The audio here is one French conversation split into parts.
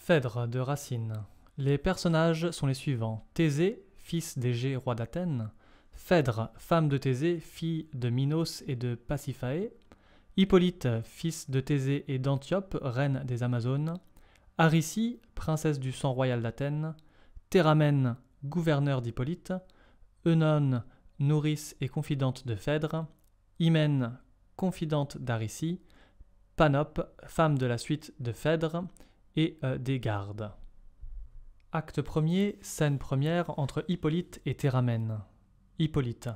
Phèdre de Racine. Les personnages sont les suivants. Thésée, fils d'Égée, roi d'Athènes. Phèdre, femme de Thésée, fille de Minos et de Pasiphaë. Hippolyte, fils de Thésée et d'Antiope, reine des Amazones. Aricie, princesse du sang royal d'Athènes. Théramène, gouverneur d'Hippolyte. Œnone, nourrice et confidente de Phèdre. Hymène, confidente d'Aricie. Panope, femme de la suite de Phèdre et des gardes. Acte 1er, scène première entre Hippolyte et Théramène. Hippolyte.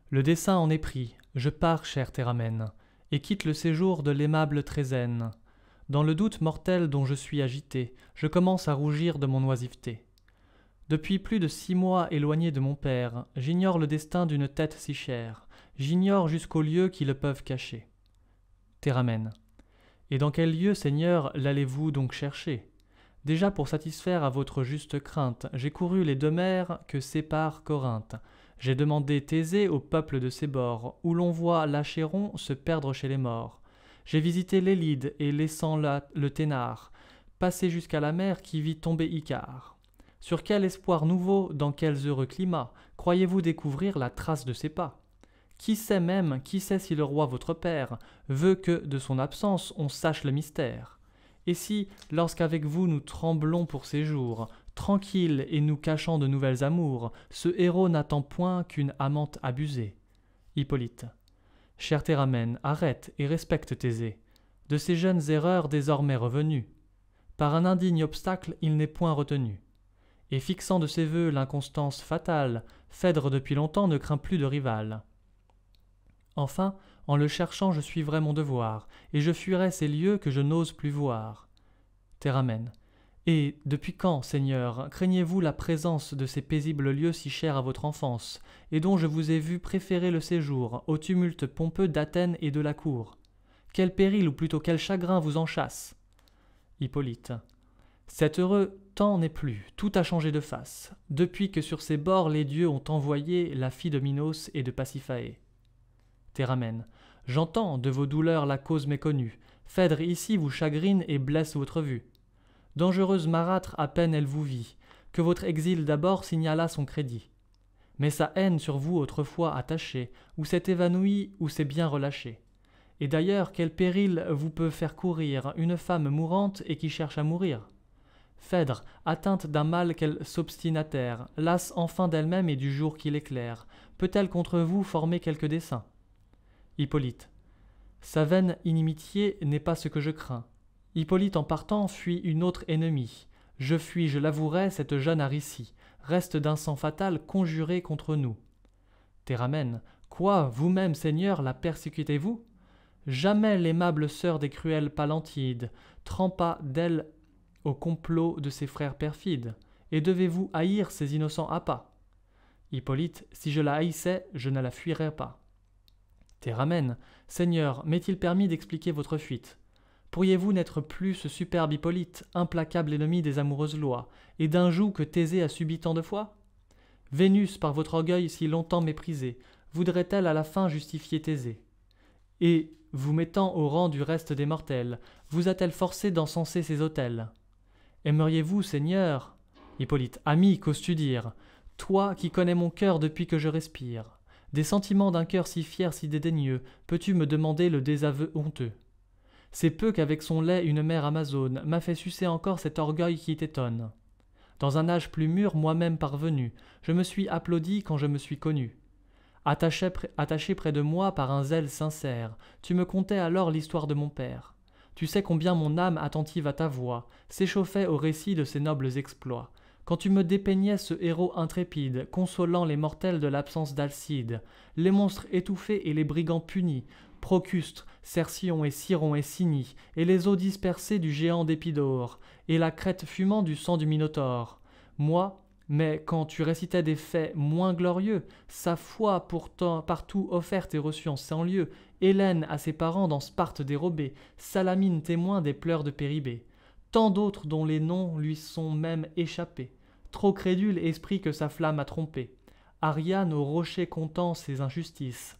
Le dessein en est pris, je pars, chère Théramène, et quitte le séjour de l'aimable Trézène. Dans le doute mortel dont je suis agité, je commence à rougir de mon oisiveté. Depuis plus de 6 mois éloigné de mon père, j'ignore le destin d'une tête si chère, j'ignore jusqu'aux lieux qui le peuvent cacher. Théramène. Et dans quel lieu, Seigneur, l'allez-vous donc chercher? Déjà pour satisfaire à votre juste crainte, j'ai couru les 2 mers que sépare Corinthe. J'ai demandé Thésée au peuple de ses bords, où l'on voit l'Achéron se perdre chez les morts. J'ai visité l'Élide et laissant là le Ténare, passé jusqu'à la mer qui vit tomber Icare. Sur quel espoir nouveau, dans quels heureux climats, croyez-vous découvrir la trace de ses pas? Qui sait si le roi votre père veut que, de son absence, on sache le mystère? Et si, lorsqu'avec vous nous tremblons pour ces jours, tranquilles et nous cachant de nouvelles amours, ce héros n'attend point qu'une amante abusée? Hippolyte. Chère Théramène, arrête et respecte Thésée. De ses jeunes erreurs désormais revenu, par un indigne obstacle il n'est point retenu. Et fixant de ses vœux l'inconstance fatale, Phèdre depuis longtemps ne craint plus de rival. Enfin, en le cherchant je suivrai mon devoir, et je fuirai ces lieux que je n'ose plus voir. Théramène. Et depuis quand, Seigneur, craignez-vous la présence de ces paisibles lieux si chers à votre enfance, et dont je vous ai vu préférer le séjour au tumulte pompeux d'Athènes et de la cour? Quel péril, ou plutôt quel chagrin vous en chasse? Hippolyte. Cet heureux temps n'est plus, tout a changé de face, depuis que sur ces bords les dieux ont envoyé la fille de Minos et de Pasiphaë. Théramène. J'entends de vos douleurs la cause méconnue. Phèdre ici vous chagrine et blesse votre vue. Dangereuse marâtre, à peine elle vous vit, que votre exil d'abord signala son crédit. Mais sa haine sur vous autrefois attachée, ou s'est évanouie, ou s'est bien relâchée. Et d'ailleurs, quel péril vous peut faire courir une femme mourante et qui cherche à mourir? Phèdre, atteinte d'un mal qu'elle s'obstinataire, lasse enfin d'elle-même et du jour qui l'éclaire, peut-elle contre vous former quelque dessein? Hippolyte. Sa vaine inimitié n'est pas ce que je crains. Hippolyte en partant fuit une autre ennemie. Je fuis, je l'avouerai, cette jeune Aricie, reste d'un sang fatal conjuré contre nous. Théramène. Quoi, vous-même, Seigneur, la persécutez-vous? Jamais l'aimable sœur des cruels Palantides trempa d'elle au complot de ses frères perfides. Et devez-vous haïr ces innocents appâts? Hippolyte. Si je la haïssais, je ne la fuirais pas. Théramène. Seigneur, m'est-il permis d'expliquer votre fuite? Pourriez-vous n'être plus ce superbe Hippolyte, implacable ennemi des amoureuses lois, et d'un joug que Thésée a subi tant de fois? Vénus, par votre orgueil si longtemps méprisé, voudrait-elle à la fin justifier Thésée? Et, vous mettant au rang du reste des mortels, vous a-t-elle forcé d'encenser ses autels? Aimeriez-vous, Seigneur? Hippolyte. Ami, qu'oses-tu dire? Toi qui connais mon cœur depuis que je respire, des sentiments d'un cœur si fier, si dédaigneux, peux-tu me demander le désaveu honteux? C'est peu qu'avec son lait une mère amazone m'a fait sucer encore cet orgueil qui t'étonne. Dans un âge plus mûr, moi-même parvenu, je me suis applaudi quand je me suis connu. Attaché près de moi par un zèle sincère, tu me contais alors l'histoire de mon père. Tu sais combien mon âme attentive à ta voix s'échauffait au récit de ses nobles exploits, quand tu me dépeignais ce héros intrépide, consolant les mortels de l'absence d'Alcide, les monstres étouffés et les brigands punis, Procustre, Cercyon et Siron et Cynie, et les os dispersés du géant d'Épidore, et la crête fumant du sang du Minotaure. Moi, mais quand tu récitais des faits moins glorieux, sa foi pourtant partout offerte et reçue en 100 lieux, Hélène à ses parents dans Sparte dérobée, Salamine témoin des pleurs de Péribée, tant d'autres dont les noms lui sont même échappés, trop crédule esprit que sa flamme a trompé, Ariane au rocher comptant ses injustices,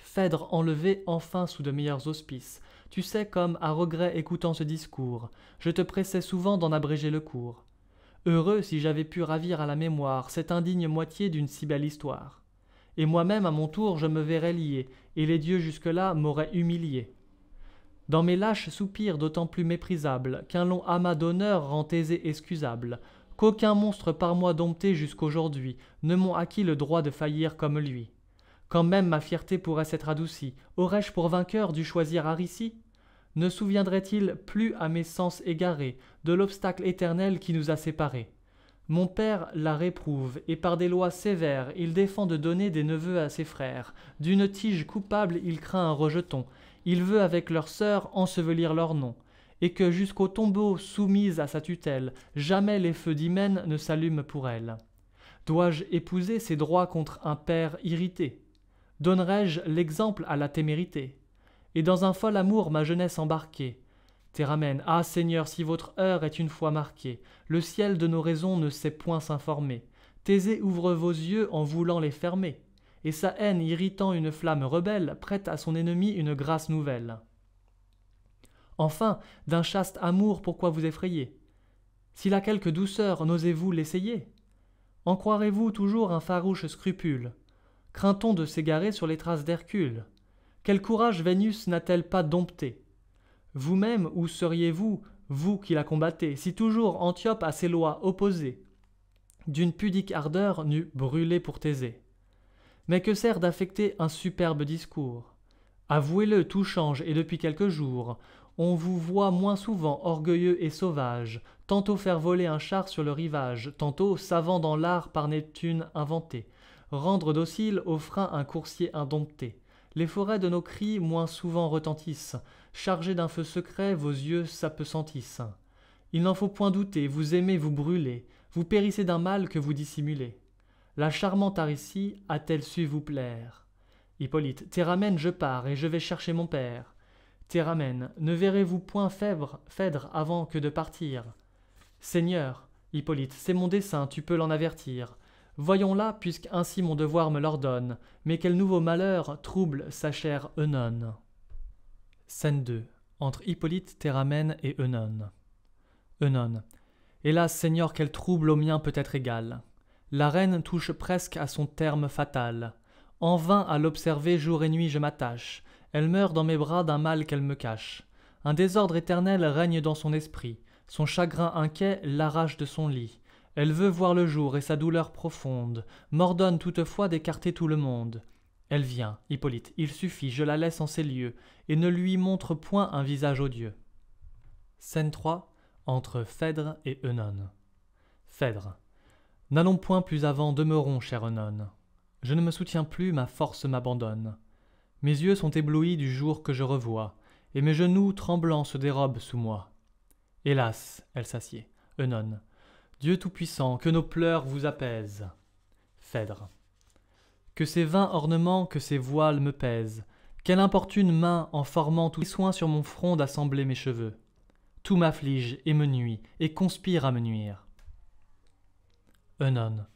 Phèdre enlevé enfin sous de meilleurs auspices, Tu sais comme, à regret écoutant ce discours, je te pressais souvent d'en abréger le cours. Heureux si j'avais pu ravir à la mémoire cette indigne moitié d'une si belle histoire. Et moi-même à mon tour je me verrais lié, et les dieux jusque-là m'auraient humilié. Dans mes lâches soupirs d'autant plus méprisables qu'un long amas d'honneur rend Thésée excusable, qu'aucun monstre par moi dompté jusqu'aujourd'hui ne m'ont acquis le droit de faillir comme lui. Quand même ma fierté pourrait s'être adoucie, aurais-je pour vainqueur dû choisir Aricie? Ne souviendrait-il plus à mes sens égarés de l'obstacle éternel qui nous a séparés? Mon père la réprouve, et par des lois sévères il défend de donner des neveux à ses frères. D'une tige coupable il craint un rejeton, il veut avec leurs sœurs ensevelir leur nom, et que jusqu'au tombeau soumise à sa tutelle, jamais les feux d'hymen ne s'allument pour elle. Dois-je épouser ses droits contre un père irrité? Donnerai-je l'exemple à la témérité? Et dans un fol amour ma jeunesse embarquée? Théramène, ah Seigneur, si votre heure est une fois marquée, le ciel de nos raisons ne sait point s'informer. Thésée ouvre vos yeux en voulant les fermer, et sa haine irritant une flamme rebelle, prête à son ennemi une grâce nouvelle. Enfin, d'un chaste amour pourquoi vous effrayer? S'il a quelque douceur, n'osez-vous l'essayer? En croirez-vous toujours un farouche scrupule? Craint-on de s'égarer sur les traces d'Hercule? Quel courage Vénus n'a-t-elle pas dompté? Vous-même, où seriez-vous, vous qui la combattez, si toujours Antiope à ses lois opposées, d'une pudique ardeur n'eût brûlé pour Thésée? Mais que sert d'affecter un superbe discours? Avouez-le, tout change, et depuis quelques jours, on vous voit moins souvent orgueilleux et sauvage, tantôt faire voler un char sur le rivage, tantôt, savant dans l'art par Neptune inventé, rendre docile au frein un coursier indompté. Les forêts de nos cris moins souvent retentissent, chargés d'un feu secret, vos yeux s'appesantissent. Il n'en faut point douter, vous aimez, vous brûlez, vous périssez d'un mal que vous dissimulez. La charmante Aricie a-t-elle su vous plaire? Hippolyte, Théramène, je pars, et je vais chercher mon père. Théramène, ne verrez-vous point Phèdre avant que de partir? Seigneur, Hippolyte, c'est mon dessein, tu peux l'en avertir. Voyons-la, puisqu'ainsi mon devoir me l'ordonne, mais quel nouveau malheur trouble sa chère Œnone. Scène 2. Entre Hippolyte, Théramène et Œnone. Œnone. Hélas, Seigneur, quel trouble au mien peut être égal. La reine touche presque à son terme fatal. En vain à l'observer jour et nuit je m'attache. Elle meurt dans mes bras d'un mal qu'elle me cache. Un désordre éternel règne dans son esprit. Son chagrin inquiet l'arrache de son lit. Elle veut voir le jour et sa douleur profonde m'ordonne toutefois d'écarter tout le monde. Elle vient, Hippolyte, il suffit, je la laisse en ces lieux, et ne lui montre point un visage odieux. Scène 3. Entre Phèdre et Œnone. Phèdre. N'allons point plus avant, demeurons, chère Œnone. Je ne me soutiens plus, ma force m'abandonne. Mes yeux sont éblouis du jour que je revois, et mes genoux tremblants se dérobent sous moi. Hélas, elle s'assied. Œnone. Dieu Tout-Puissant, que nos pleurs vous apaisent. Phèdre. Que ces vains ornements, que ces voiles me pèsent. Quelle importune main, en formant tous les soins sur mon front d'assembler mes cheveux. Tout m'afflige et me nuit, et conspire à me nuire. Œnone.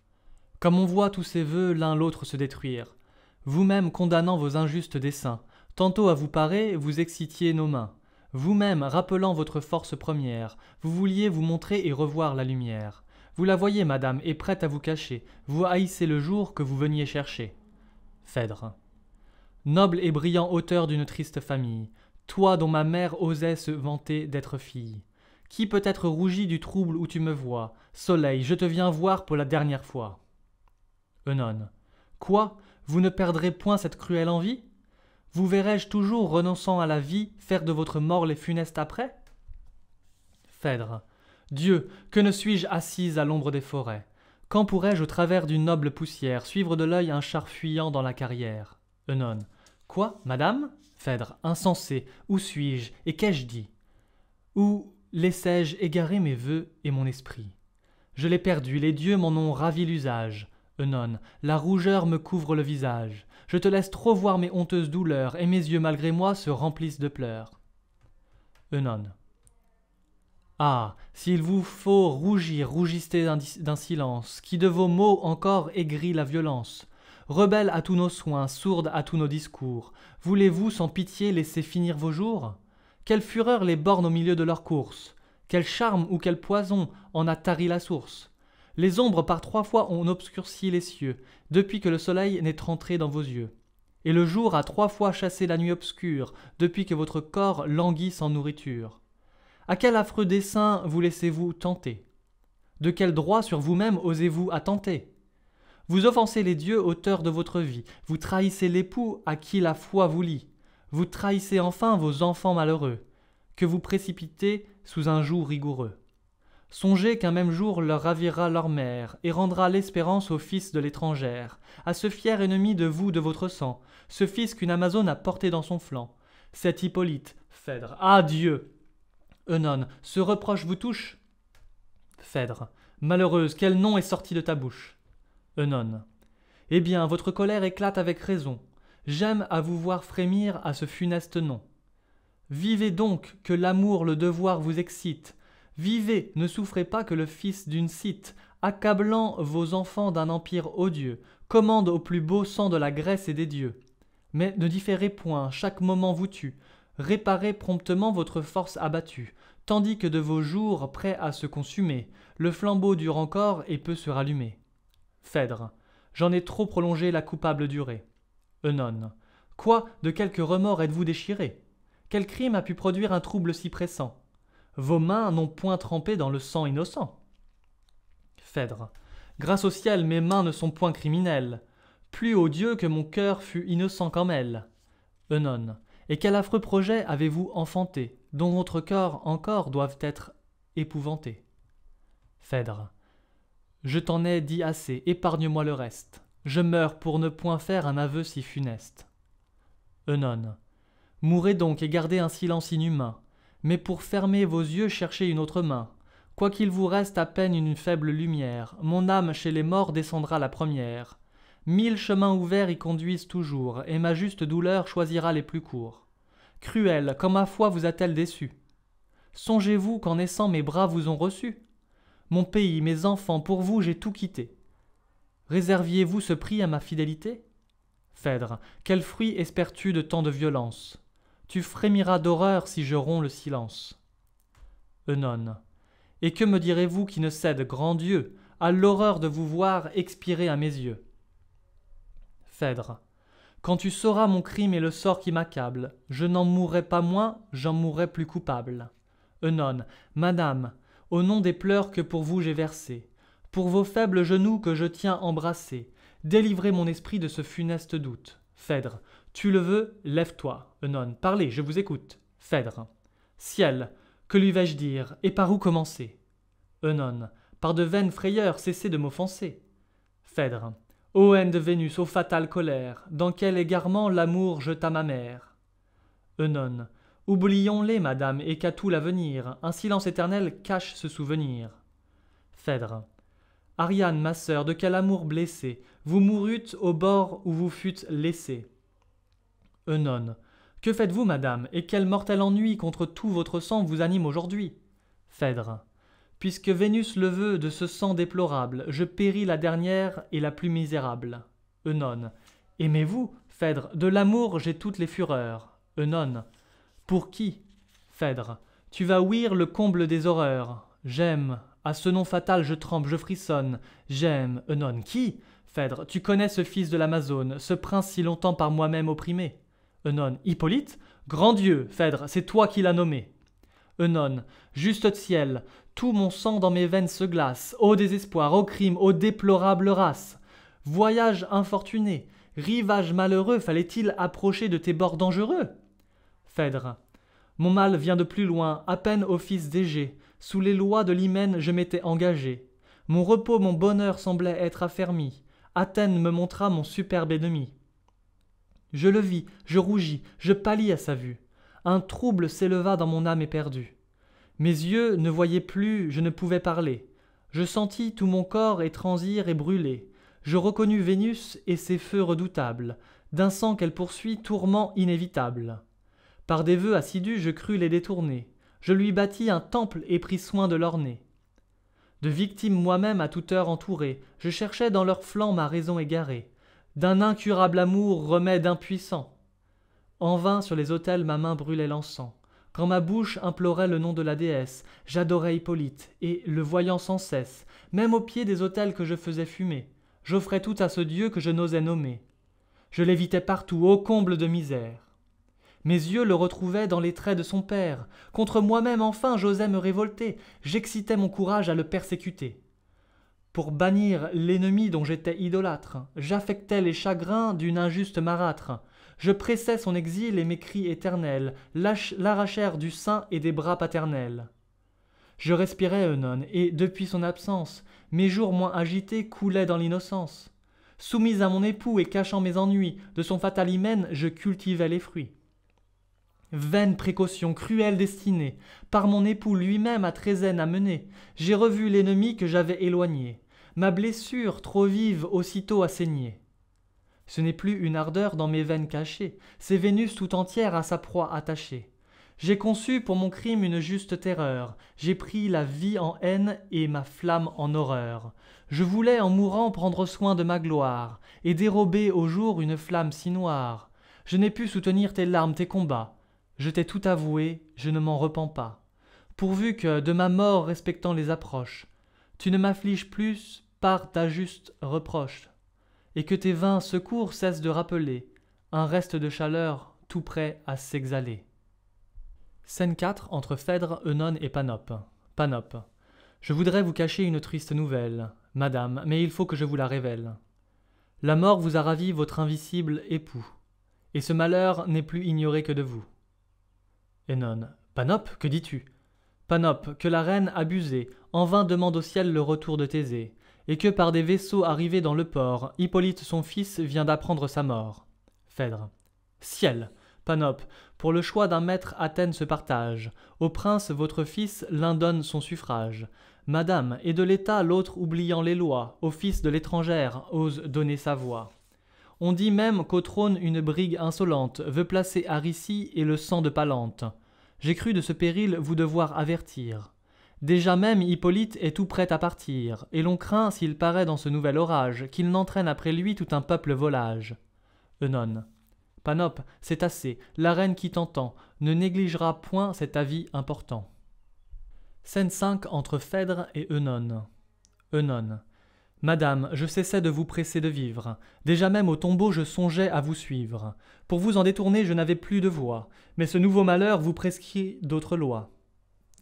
Comme on voit tous ces vœux l'un l'autre se détruire, vous-même condamnant vos injustes desseins, tantôt à vous parer, vous excitiez nos mains. Vous-même, rappelant votre force première, vous vouliez vous montrer et revoir la lumière. Vous la voyez, madame, et prête à vous cacher, vous haïssez le jour que vous veniez chercher. Phèdre. Noble et brillant auteur d'une triste famille, toi dont ma mère osait se vanter d'être fille, qui peut être rougi du trouble où tu me vois? Soleil, je te viens voir pour la dernière fois. Œnone. Quoi? Vous ne perdrez point cette cruelle envie? Vous verrai-je toujours, renonçant à la vie, faire de votre mort les funestes après? Phèdre. Dieu, que ne suis-je assise à l'ombre des forêts? Quand pourrais-je, au travers d'une noble poussière, suivre de l'œil un char fuyant dans la carrière? Œnone. Quoi, madame? Phèdre. Insensé, où suis-je, et qu'ai-je dit? Où laissai-je égarer mes vœux et mon esprit? Je l'ai perdu, les dieux m'en ont ravi l'usage. Œnone. La rougeur me couvre le visage. Je te laisse trop voir mes honteuses douleurs, et mes yeux malgré moi se remplissent de pleurs. Œnone. Ah, s'il vous faut rougir, rougissez d'un silence, qui de vos mots encore aigrit la violence. Rebelle à tous nos soins, sourde à tous nos discours, voulez-vous sans pitié laisser finir vos jours? Quelle fureur les borne au milieu de leur course! Quel charme ou quel poison en a tari la source! Les ombres par 3 fois ont obscurci les cieux, depuis que le soleil n'est entré dans vos yeux. Et le jour a 3 fois chassé la nuit obscure, depuis que votre corps languit sans nourriture. À quel affreux dessein vous laissez-vous tenter? De quel droit sur vous-même osez-vous attenter? Vous offensez les dieux auteurs de votre vie, vous trahissez l'époux à qui la foi vous lie, vous trahissez enfin vos enfants malheureux, que vous précipitez sous un joug rigoureux. Songez qu'un même jour leur ravira leur mère, et rendra l'espérance au fils de l'étrangère, à ce fier ennemi de vous, de votre sang, ce fils qu'une Amazone a porté dans son flanc. Cet Hippolyte, Phèdre, ah Dieu! Œnone, ce reproche vous touche? Phèdre, malheureuse, quel nom est sorti de ta bouche? Œnone, eh bien, votre colère éclate avec raison. J'aime à vous voir frémir à ce funeste nom. Vivez donc, que l'amour, le devoir vous excite. Vivez, ne souffrez pas que le fils d'une Scythe, accablant vos enfants d'un empire odieux, commande au plus beau sang de la Grèce et des dieux. Mais ne différez point, chaque moment vous tue. Réparez promptement votre force abattue, tandis que de vos jours prêts à se consumer, le flambeau dure encore et peut se rallumer. Phèdre, j'en ai trop prolongé la coupable durée. Œnone, quoi, de quelque remords êtes-vous déchiré? Quel crime a pu produire un trouble si pressant? Vos mains n'ont point trempé dans le sang innocent. Phèdre, grâce au ciel, mes mains ne sont point criminelles. Plus ô Dieu que mon cœur fût innocent comme elle. Œnone, et quel affreux projet avez-vous enfanté, dont votre corps encore doivent être épouvantés? Phèdre, je t'en ai dit assez, épargne-moi le reste. Je meurs pour ne point faire un aveu si funeste. Œnone, mourez donc et gardez un silence inhumain, mais pour fermer vos yeux cherchez une autre main. Quoiqu'il vous reste à peine une faible lumière, mon âme chez les morts descendra la première. 1000 chemins ouverts y conduisent toujours, et ma juste douleur choisira les plus courts. Cruelle, quand ma foi vous a-t-elle déçu? Songez-vous qu'en naissant mes bras vous ont reçu? Mon pays, mes enfants, pour vous j'ai tout quitté. Réserviez-vous ce prix à ma fidélité? Phèdre, quel fruit espères-tu de tant de violence? Tu frémiras d'horreur si je romps le silence. Œnone, et que me direz-vous qui ne cède, grand Dieu, à l'horreur de vous voir expirer à mes yeux? Phèdre, quand tu sauras mon crime et le sort qui m'accable, je n'en mourrai pas moins, j'en mourrai plus coupable. Œnone, madame, au nom des pleurs que pour vous j'ai versés, pour vos faibles genoux que je tiens embrassés, délivrez mon esprit de ce funeste doute. Phèdre, tu le veux, lève-toi. Œnone, parlez, je vous écoute. Phèdre, ciel, que lui vais-je dire, et par où commencer? Œnone, par de vaines frayeurs, cessez de m'offenser. Phèdre, ô haine de Vénus, ô fatale colère, dans quel égarement l'amour jeta ma mère? Œnone, oublions-les, madame, et qu'à tout l'avenir, un silence éternel cache ce souvenir. Phèdre, Ariane, ma sœur, de quel amour blessée, vous mourûtes au bord où vous fûtes laissée. Œnone, que faites-vous, madame, et quel mortel ennui contre tout votre sang vous anime aujourd'hui? Phèdre, puisque Vénus le veut de ce sang déplorable, je péris la dernière et la plus misérable. Œnone, aimez-vous? Phèdre, de l'amour j'ai toutes les fureurs. Œnone, pour qui? Phèdre, tu vas ouïr le comble des horreurs. J'aime, à ce nom fatal je tremble, je frissonne. J'aime, Œnone, qui? Phèdre, tu connais ce fils de l'Amazone, ce prince si longtemps par moi-même opprimé. Œnone, Hippolyte? Grand Dieu, Phèdre, c'est toi qui l'as nommé. Œnone, juste ciel, tout mon sang dans mes veines se glace. Ô désespoir, ô crime, ô déplorable race! Voyage infortuné, rivage malheureux, fallait-il approcher de tes bords dangereux? Phèdre, mon mal vient de plus loin, à peine au fils d'Égée. Sous les lois de l'hymen je m'étais engagé. Mon repos, mon bonheur semblaient être affermis. Athènes me montra mon superbe ennemi. Je le vis, je rougis, je pâlis à sa vue. Un trouble s'éleva dans mon âme éperdue. Mes yeux ne voyaient plus, je ne pouvais parler. Je sentis tout mon corps étransir et brûler. Je reconnus Vénus et ses feux redoutables, d'un sang qu'elle poursuit, tourment inévitable. Par des vœux assidus je crus les détourner. Je lui bâtis un temple et pris soin de l'orner. De victimes moi-même à toute heure entouré, je cherchais dans leurs flancs ma raison égarée. D'un incurable amour remède impuissant. En vain sur les autels ma main brûlait l'encens. Quand ma bouche implorait le nom de la déesse, j'adorais Hippolyte, et, le voyant sans cesse, même au pied des autels que je faisais fumer, j'offrais tout à ce dieu que je n'osais nommer. Je l'évitais partout, ô comble de misère. Mes yeux le retrouvaient dans les traits de son père. Contre moi-même enfin j'osais me révolter, j'excitais mon courage à le persécuter. Pour bannir l'ennemi dont j'étais idolâtre, j'affectais les chagrins d'une injuste marâtre. Je pressais son exil et mes cris éternels l'arrachèrent du sein et des bras paternels. Je respirais Œnone, et, depuis son absence, mes jours moins agités coulaient dans l'innocence. Soumise à mon époux et cachant mes ennuis, de son fatal hymen je cultivais les fruits. Vaine précaution, cruelle destinée, par mon époux lui-même à Trézène amenée, j'ai revu l'ennemi que j'avais éloigné. Ma blessure, trop vive, aussitôt a saigné. Ce n'est plus une ardeur dans mes veines cachée, c'est Vénus tout entière à sa proie attachée. J'ai conçu pour mon crime une juste terreur, j'ai pris la vie en haine et ma flamme en horreur. Je voulais en mourant prendre soin de ma gloire, et dérober au jour une flamme si noire. Je n'ai pu soutenir tes larmes, tes combats. Je t'ai tout avoué, je ne m'en repens pas. Pourvu que, de ma mort respectant les approches, tu ne m'affliges plus par ta juste reproche, et que tes vains secours cessent de rappeler un reste de chaleur tout prêt à s'exhaler. Scène 4 entre Phèdre, Œnone et Panope. Panope. Je voudrais vous cacher une triste nouvelle, madame, mais il faut que je vous la révèle. La mort vous a ravi votre invisible époux, et ce malheur n'est plus ignoré que de vous. Œnone. Panope, que dis-tu? Panope, que la reine abusée en vain demande au ciel le retour de Thésée, et que par des vaisseaux arrivés dans le port, Hippolyte son fils vient d'apprendre sa mort. Phèdre. Ciel! Panope, pour le choix d'un maître Athènes se partage. Au prince votre fils l'un donne son suffrage. Madame, et de l'État l'autre oubliant les lois, au fils de l'étrangère ose donner sa voix. On dit même qu'au trône une brigue insolente veut placer Aricie et le sang de Palante. J'ai cru de ce péril vous devoir avertir. Déjà même Hippolyte est tout prêt à partir, et l'on craint, s'il paraît dans ce nouvel orage, qu'il n'entraîne après lui tout un peuple volage. Œnone. Panope, c'est assez, la reine qui t'entend ne négligera point cet avis important. Scène 5 entre Phèdre et Œnone. Œnone. Madame, je cessais de vous presser de vivre. Déjà même au tombeau je songeais à vous suivre. Pour vous en détourner je n'avais plus de voix, mais ce nouveau malheur vous prescrit d'autres lois.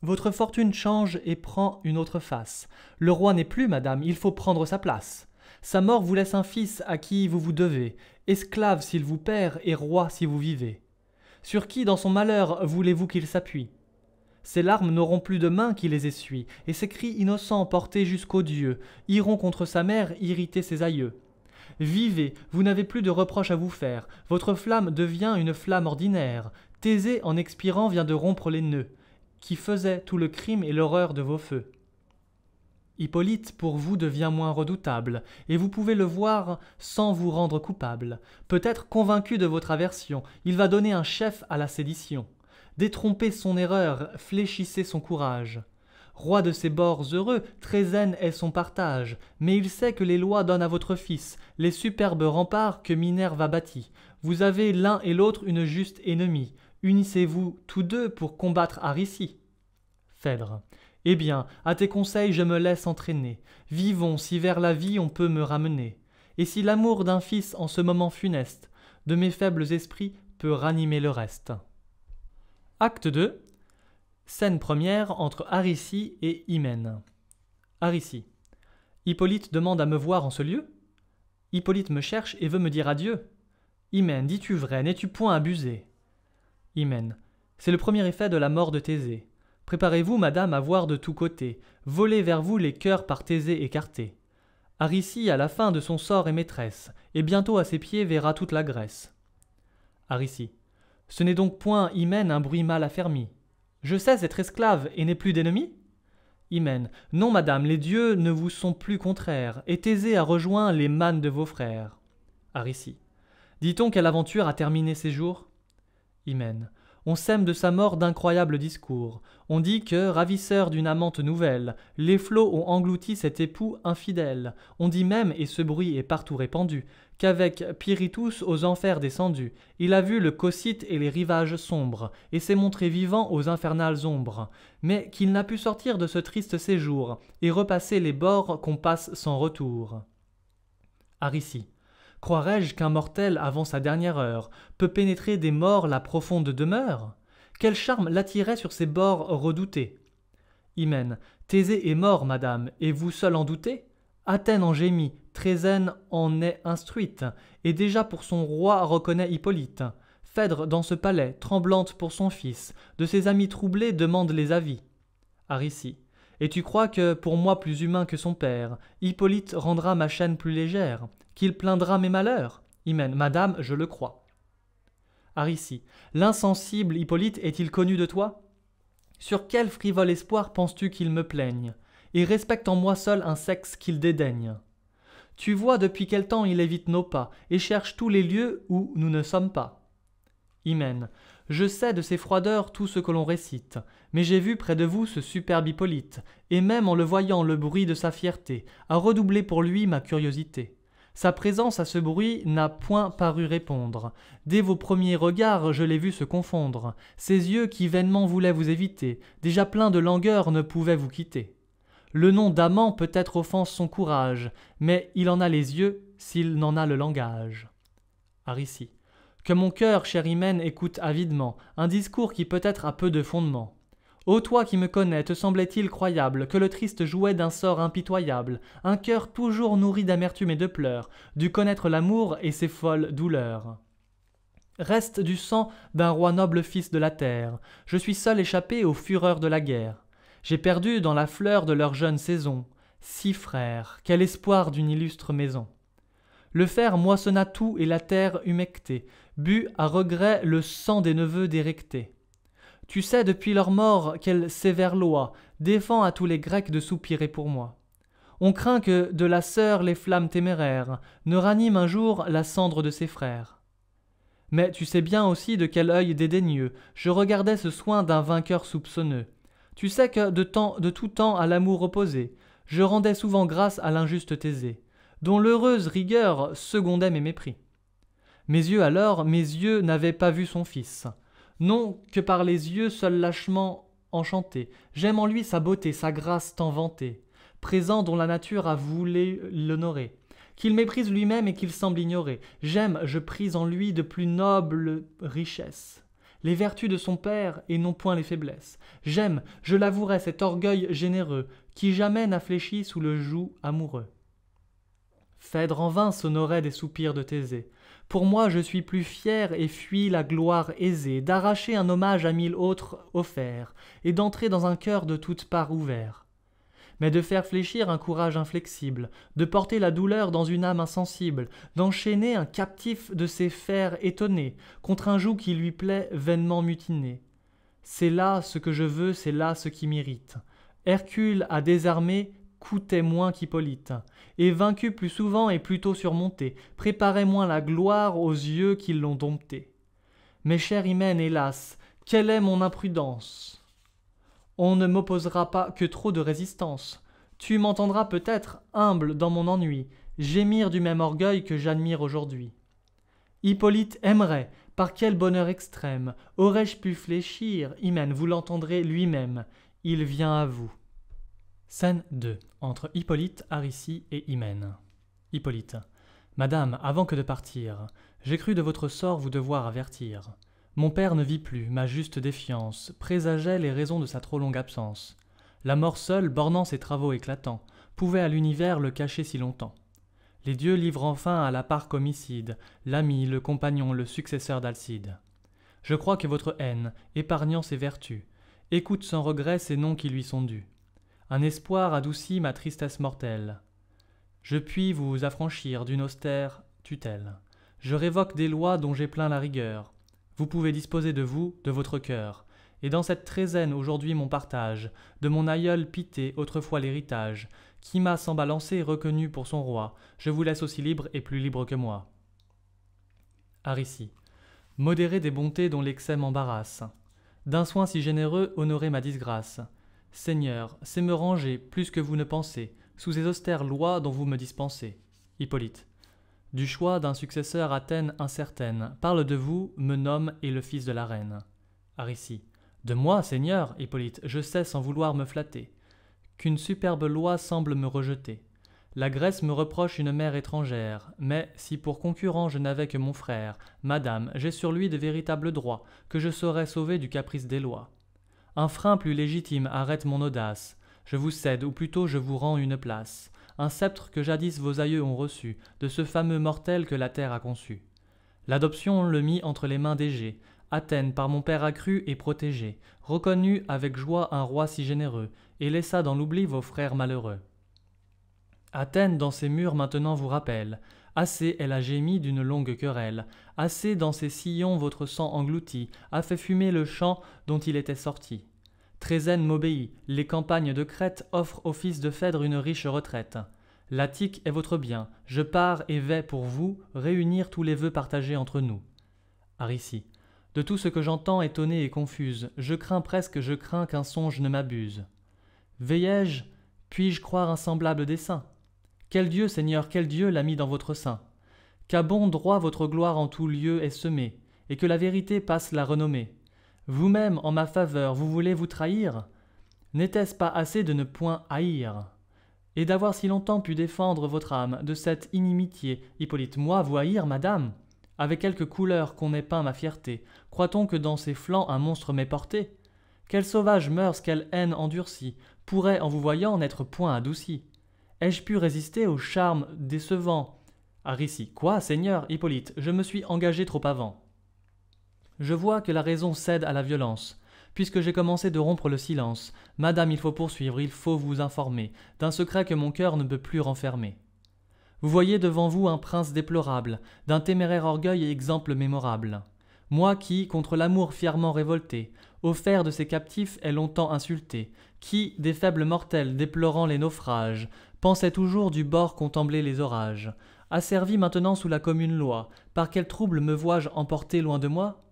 Votre fortune change et prend une autre face. Le roi n'est plus, madame, il faut prendre sa place. Sa mort vous laisse un fils à qui vous vous devez, esclave s'il vous perd et roi si vous vivez. Sur qui dans son malheur voulez-vous qu'il s'appuie? Ses larmes n'auront plus de main qui les essuie, et ses cris innocents portés jusqu'aux dieux iront contre sa mère irriter ses aïeux. Vivez, vous n'avez plus de reproches à vous faire, votre flamme devient une flamme ordinaire. Thésée, en expirant, vient de rompre les nœuds, qui faisaient tout le crime et l'horreur de vos feux. Hippolyte pour vous devient moins redoutable, et vous pouvez le voir sans vous rendre coupable. Peut-être convaincu de votre aversion, il va donner un chef à la sédition. Détrompez son erreur, fléchissez son courage. Roi de ces bords heureux, Trézène est son partage, mais il sait que les lois donnent à votre fils les superbes remparts que Minerve a bâtis. Vous avez l'un et l'autre une juste ennemie. Unissez-vous tous deux pour combattre Aricie. Phèdre. Eh bien, à tes conseils je me laisse entraîner. Vivons si vers la vie on peut me ramener. Et si l'amour d'un fils en ce moment funeste, de mes faibles esprits peut ranimer le reste. Acte 2. Scène première entre Aricie et Hymen. Aricie. Hippolyte demande à me voir en ce lieu? Hippolyte me cherche et veut me dire adieu. Hymen, dis-tu vrai, n'es-tu point abusé? Hymen. C'est le premier effet de la mort de Thésée. Préparez-vous, madame, à voir de tous côtés, voler vers vous les cœurs par Thésée écartés. Aricie, à la fin de son sort, est maîtresse, et bientôt à ses pieds verra toute la Grèce. Aricie. Ce n'est donc point, Hymen, un bruit mal affermi. Je sais être esclave et n'ai plus d'ennemis? Hymen. Non, madame, les dieux ne vous sont plus contraires, et Thésée a rejoint les mânes de vos frères. Aricie. Dit-on quelle aventure a terminé ses jours? Hymen. On sème de sa mort d'incroyables discours. On dit que, ravisseur d'une amante nouvelle, les flots ont englouti cet époux infidèle. On dit même, et ce bruit est partout répandu, qu'avec Pirithous aux enfers descendu, il a vu le Cocyte et les rivages sombres, et s'est montré vivant aux infernales ombres, mais qu'il n'a pu sortir de ce triste séjour, et repasser les bords qu'on passe sans retour. Aricie. Croirais-je qu'un mortel, avant sa dernière heure, peut pénétrer des morts la profonde demeure? Quel charme l'attirait sur ces bords redoutés? Hymen. Thésée est mort, madame, et vous seul en doutez? Athènes en gémit, Trézène en est instruite, et déjà pour son roi reconnaît Hippolyte. Phèdre, dans ce palais, tremblante pour son fils, de ses amis troublés demande les avis. Aricie. Et tu crois que, pour moi plus humain que son père, Hippolyte rendra ma chaîne plus légère, qu'il plaindra mes malheurs? Hymen. Madame, je le crois. Aricie. L'insensible Hippolyte est-il connu de toi? Sur quel frivole espoir penses-tu qu'il me plaigne, et respecte en moi seul un sexe qu'il dédaigne? Tu vois depuis quel temps il évite nos pas, et cherche tous les lieux où nous ne sommes pas. Hymen. Je sais de ses froideurs tout ce que l'on récite, mais j'ai vu près de vous ce superbe Hippolyte, et même en le voyant le bruit de sa fierté a redoublé pour lui ma curiosité. Sa présence à ce bruit n'a point paru répondre. Dès vos premiers regards, je l'ai vu se confondre. Ses yeux qui vainement voulaient vous éviter, déjà pleins de langueur, ne pouvaient vous quitter. Le nom d'amant peut-être offense son courage, mais il en a les yeux s'il n'en a le langage. Aricie. Que mon cœur, cher Hymen, écoute avidement un discours qui peut-être a peu de fondement. Ô toi qui me connais, te semblait-il croyable que le triste jouet d'un sort impitoyable, un cœur toujours nourri d'amertume et de pleurs, dût connaître l'amour et ses folles douleurs? Reste du sang d'un roi noble fils de la terre, je suis seul échappé aux fureurs de la guerre. J'ai perdu dans la fleur de leur jeune saison 6 frères, quel espoir d'une illustre maison. Le fer moissonna tout et la terre humectée, but à regret le sang des neveux d'Érectée. Tu sais depuis leur mort quelle sévère loi défend à tous les Grecs de soupirer pour moi. On craint que de la sœur les flammes téméraires ne raniment un jour la cendre de ses frères. Mais tu sais bien aussi de quel œil dédaigneux je regardais ce soin d'un vainqueur soupçonneux. Tu sais que de tout temps à l'amour opposé, je rendais souvent grâce à l'injuste Thésée, dont l'heureuse rigueur secondait mes mépris. Mes yeux alors, mes yeux n'avaient pas vu son fils. Non que par les yeux seul lâchement enchanté, j'aime en lui sa beauté, sa grâce tant vantée, présent dont la nature a voulu l'honorer, qu'il méprise lui-même et qu'il semble ignorer. J'aime, je prise en lui de plus nobles richesses, les vertus de son père et non point les faiblesses. J'aime, je l'avouerai, cet orgueil généreux, qui jamais n'a fléchi sous le joug amoureux. Phèdre en vain s'honorait des soupirs de Thésée. Pour moi je suis plus fier et fuis la gloire aisée d'arracher un hommage à 1000 autres offerts, et d'entrer dans un cœur de toutes parts ouvert. Mais de faire fléchir un courage inflexible, de porter la douleur dans une âme insensible, d'enchaîner un captif de ses fers étonnés, contre un joug qui lui plaît vainement mutiné. C'est là ce que je veux, c'est là ce qui m'irrite. Hercule a désarmé, coûtait moins qu'Hippolyte, et vaincu plus souvent et plus tôt surmonté, préparait moins la gloire aux yeux qui l'ont dompté. Mais cher Hymen, hélas, quelle est mon imprudence? On ne m'opposera pas que trop de résistance. Tu m'entendras peut-être, humble dans mon ennui, gémir du même orgueil que j'admire aujourd'hui. Hippolyte aimerait, par quel bonheur extrême, aurais-je pu fléchir? Hymen, vous l'entendrez lui-même, il vient à vous. Scène 2. Entre Hippolyte, Aricie et Hymen. Hippolyte. Madame, avant que de partir, j'ai cru de votre sort vous devoir avertir. Mon père ne vit plus, ma juste défiance présageait les raisons de sa trop longue absence. La mort seule, bornant ses travaux éclatants, pouvait à l'univers le cacher si longtemps. Les dieux livrent enfin à la part homicide, l'ami, le compagnon, le successeur d'Alcide. Je crois que votre haine, épargnant ses vertus, écoute sans regret ces noms qui lui sont dus. Un espoir adoucit ma tristesse mortelle. Je puis vous affranchir d'une austère tutelle. Je révoque des lois dont j'ai plein la rigueur. Vous pouvez disposer de vous, de votre cœur. Et dans cette trésaine aujourd'hui mon partage, de mon aïeul Pitée autrefois l'héritage, qui m'a sans balancer reconnu pour son roi, je vous laisse aussi libre et plus libre que moi. Aricie. Modérez des bontés dont l'excès m'embarrasse. D'un soin si généreux, honorez ma disgrâce. Seigneur, c'est me ranger, plus que vous ne pensez, sous ces austères lois dont vous me dispensez. Hippolyte. Du choix d'un successeur Athènes incertaine, parle de vous, me nomme et le fils de la reine. Aricie. De moi, Seigneur, Hippolyte, je sais sans vouloir me flatter, qu'une superbe loi semble me rejeter. La Grèce me reproche une mère étrangère, mais si pour concurrent je n'avais que mon frère, madame, j'ai sur lui de véritables droits, que je saurais sauver du caprice des lois. Un frein plus légitime arrête mon audace, je vous cède, ou plutôt je vous rends une place, un sceptre que jadis vos aïeux ont reçu, de ce fameux mortel que la terre a conçu. L'adoption le mit entre les mains d'Égée, Athènes par mon père accrue et protégée, reconnut avec joie un roi si généreux, et laissa dans l'oubli vos frères malheureux. Athènes dans ses murs maintenant vous rappelle, assez elle a gémi d'une longue querelle, assez dans ses sillons votre sang englouti a fait fumer le champ dont il était sorti. Trézène m'obéit, les campagnes de Crète offrent au fils de Phèdre une riche retraite. L'Attique est votre bien, je pars et vais pour vous réunir tous les vœux partagés entre nous. Aricie. De tout ce que j'entends étonnée et confuse, je crains qu'un songe ne m'abuse. Veillai-je, puis-je croire un semblable dessein? Quel Dieu, Seigneur, quel Dieu l'a mis dans votre sein? Qu'à bon droit votre gloire en tout lieu est semée, et que la vérité passe la renommée. Vous-même, en ma faveur, vous voulez vous trahir? N'était-ce pas assez de ne point haïr? Et d'avoir si longtemps pu défendre votre âme de cette inimitié, Hippolyte, moi, vous haïr, madame? Avec quelque couleur qu'on ait peint ma fierté, croit-on que dans ses flancs un monstre m'ait porté? Quelle sauvage mœurs, quelle haine endurcie, pourrait, en vous voyant, n'être point adoucie? Ai-je pu résister au charme décevant? Aricie. Quoi, Seigneur, Hippolyte, je me suis engagé trop avant. Je vois que la raison cède à la violence. Puisque j'ai commencé de rompre le silence, madame, il faut poursuivre, il faut vous informer d'un secret que mon cœur ne peut plus renfermer. Vous voyez devant vous un prince déplorable, d'un téméraire orgueil et exemple mémorable. Moi qui, contre l'amour fièrement révolté, offert de ses captifs est longtemps insulté, qui, des faibles mortels déplorant les naufrages, pensait toujours du bord contempler les orages, asservi maintenant sous la commune loi, par quel trouble me vois-je emporté loin de moi?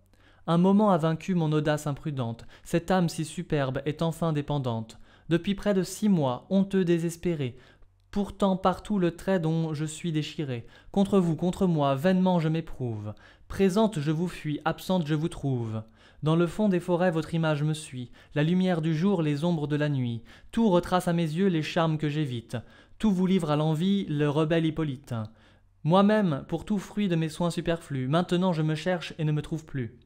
Un moment a vaincu mon audace imprudente, cette âme si superbe est enfin dépendante. Depuis près de 6 mois, honteux désespéré, pourtant partout le trait dont je suis déchiré. Contre vous, contre moi, vainement je m'éprouve. Présente je vous fuis, absente je vous trouve. Dans le fond des forêts votre image me suit, la lumière du jour, les ombres de la nuit. Tout retrace à mes yeux les charmes que j'évite. Tout vous livre à l'envie, le rebelle Hippolyte. Moi-même, pour tout fruit de mes soins superflus, maintenant je me cherche et ne me trouve plus.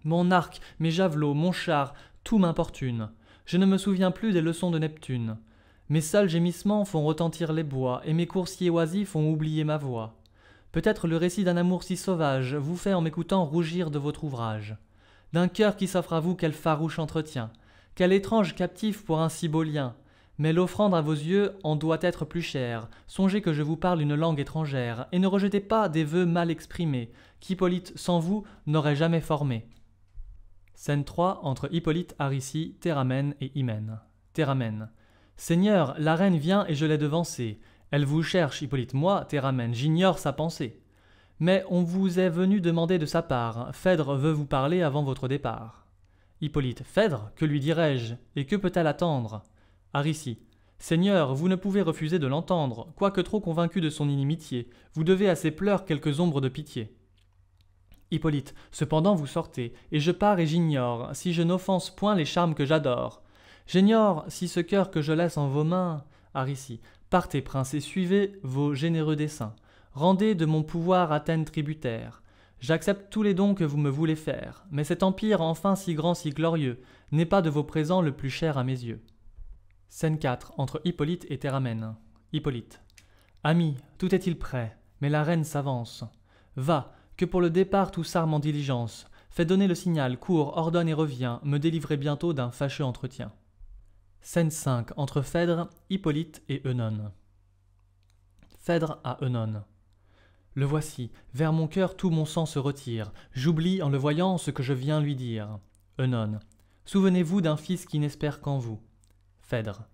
Mon arc, mes javelots, mon char, tout m'importune. Je ne me souviens plus des leçons de Neptune. Mes seuls gémissements font retentir les bois, et mes coursiers oisifs font oublier ma voix. Peut-être le récit d'un amour si sauvage vous fait en m'écoutant rougir de votre ouvrage. D'un cœur qui s'offre à vous quel farouche entretien, quel étrange captif pour un si beau lien. Mais l'offrande à vos yeux en doit être plus chère. Songez que je vous parle une langue étrangère, et ne rejetez pas des vœux mal exprimés, qu'Hippolyte sans vous n'aurait jamais formés. Scène 3 entre Hippolyte, Aricie, Théramène et Hymen. Théramène. Seigneur, la reine vient et je l'ai devancée. Elle vous cherche, Hippolyte. Moi, Théramène, j'ignore sa pensée. Mais on vous est venu demander de sa part. Phèdre veut vous parler avant votre départ. Hippolyte. Phèdre, que lui dirai-je? Et que peut-elle attendre? Aricie. Seigneur, vous ne pouvez refuser de l'entendre. Quoique trop convaincu de son inimitié, vous devez à ses pleurs quelques ombres de pitié. Hippolyte. Cependant vous sortez, et je pars et j'ignore si je n'offense point les charmes que j'adore. J'ignore si ce cœur que je laisse en vos mains. Aricie. Partez, prince, et suivez vos généreux desseins. Rendez de mon pouvoir Athènes tributaire. J'accepte tous les dons que vous me voulez faire, mais cet empire enfin si grand, si glorieux, n'est pas de vos présents le plus cher à mes yeux. Scène 4 entre Hippolyte et Théramène. Hippolyte. Ami, tout est-il prêt, mais la reine s'avance. Va, que pour le départ tout s'arme en diligence. Fais donner le signal, cours, ordonne et reviens, me délivrer bientôt d'un fâcheux entretien. Scène 5 entre Phèdre, Hippolyte et Œnone. Phèdre à Œnone. Le voici, vers mon cœur tout mon sang se retire, j'oublie en le voyant ce que je viens lui dire. Œnone. Souvenez-vous d'un fils qui n'espère qu'en vous. Phèdre.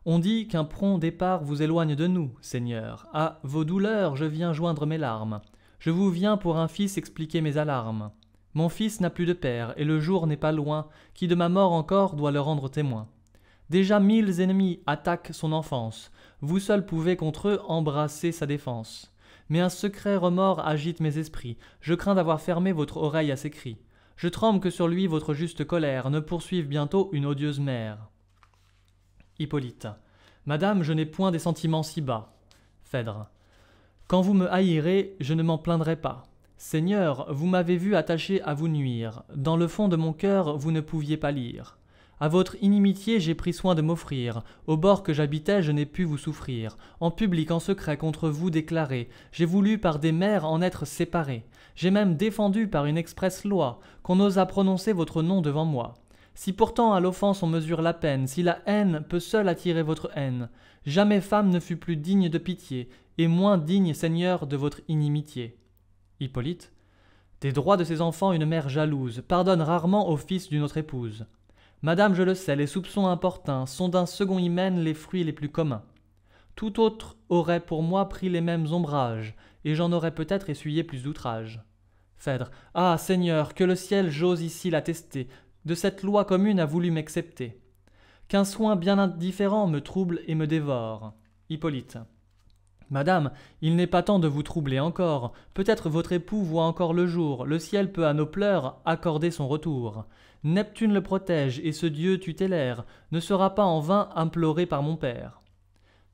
On dit qu'un prompt départ vous éloigne de nous, Seigneur. À vos douleurs je viens joindre mes larmes. Je vous viens pour un fils expliquer mes alarmes. Mon fils n'a plus de père, et le jour n'est pas loin, qui de ma mort encore doit le rendre témoin. Déjà 1000 ennemis attaquent son enfance, vous seul pouvez contre eux embrasser sa défense. Mais un secret remords agite mes esprits, je crains d'avoir fermé votre oreille à ses cris. Je tremble que sur lui votre juste colère ne poursuive bientôt une odieuse mère. Hippolyte. Madame, je n'ai point des sentiments si bas. Phèdre. Quand vous me haïrez, je ne m'en plaindrai pas. Seigneur, vous m'avez vu attaché à vous nuire. Dans le fond de mon cœur, vous ne pouviez pas lire. À votre inimitié, j'ai pris soin de m'offrir. Au bord que j'habitais, je n'ai pu vous souffrir. En public, en secret, contre vous déclarer. J'ai voulu par des mères en être séparé. J'ai même défendu par une expresse loi qu'on osât prononcer votre nom devant moi. Si pourtant à l'offense on mesure la peine, si la haine peut seule attirer votre haine, jamais femme ne fut plus digne de pitié, et moins digne, Seigneur, de votre inimitié. Hippolyte. Des droits de ses enfants une mère jalouse pardonne rarement au fils d'une autre épouse. Madame, je le sais, les soupçons importuns sont d'un second hymen les fruits les plus communs. Tout autre aurait pour moi pris les mêmes ombrages, et j'en aurais peut-être essuyé plus d'outrages. Phèdre. Ah, Seigneur, que le ciel, j'ose ici l'attester, de cette loi commune a voulu m'excepter. Qu'un soin bien indifférent me trouble et me dévore. Hippolyte. Madame, il n'est pas temps de vous troubler encore. Peut-être votre époux voit encore le jour. Le ciel peut à nos pleurs accorder son retour. Neptune le protège, et ce Dieu tutélaire ne sera pas en vain imploré par mon père.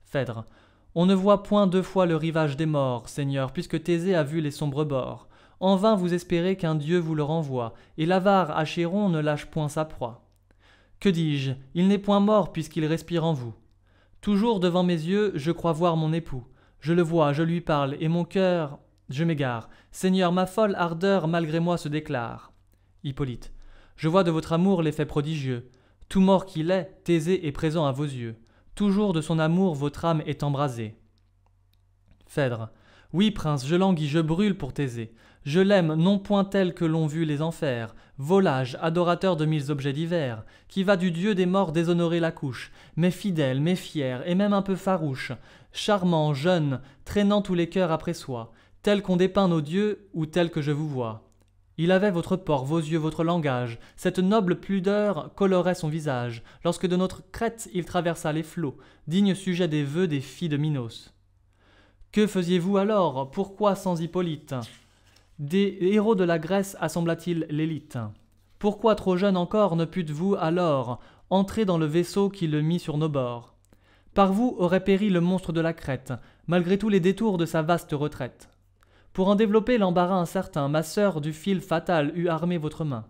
Phèdre. On ne voit point deux fois le rivage des morts, Seigneur, puisque Thésée a vu les sombres bords. En vain vous espérez qu'un Dieu vous le renvoie, et l'avare Achéron ne lâche point sa proie. Que dis-je? Il n'est point mort puisqu'il respire en vous. Toujours devant mes yeux, je crois voir mon époux. Je le vois, je lui parle, et mon cœur... Je m'égare. Seigneur, ma folle ardeur malgré moi se déclare. Hippolyte. Je vois de votre amour l'effet prodigieux. Tout mort qu'il est, Thésée est présent à vos yeux. Toujours de son amour votre âme est embrasée. Phèdre. Oui, prince, je languis, je brûle pour Thésée. Je l'aime, non point tel que l'ont vu les enfers, volage, adorateur de 1000 objets divers, qui va du dieu des morts déshonorer la couche, mais fidèle, mais fier, et même un peu farouche, charmant, jeune, traînant tous les cœurs après soi, tel qu'on dépeint nos dieux, ou tel que je vous vois. Il avait votre port, vos yeux, votre langage, cette noble pudeur colorait son visage, lorsque de notre crête il traversa les flots, digne sujet des vœux des filles de Minos. Que faisiez-vous alors? Pourquoi sans Hippolyte? Des héros de la Grèce assembla-t-il l'élite? Pourquoi trop jeune encore ne pûtes-vous alors entrer dans le vaisseau qui le mit sur nos bords? Par vous aurait péri le monstre de la Crète, malgré tous les détours de sa vaste retraite. Pour en développer l'embarras incertain, ma sœur du fil fatal eût armé votre main.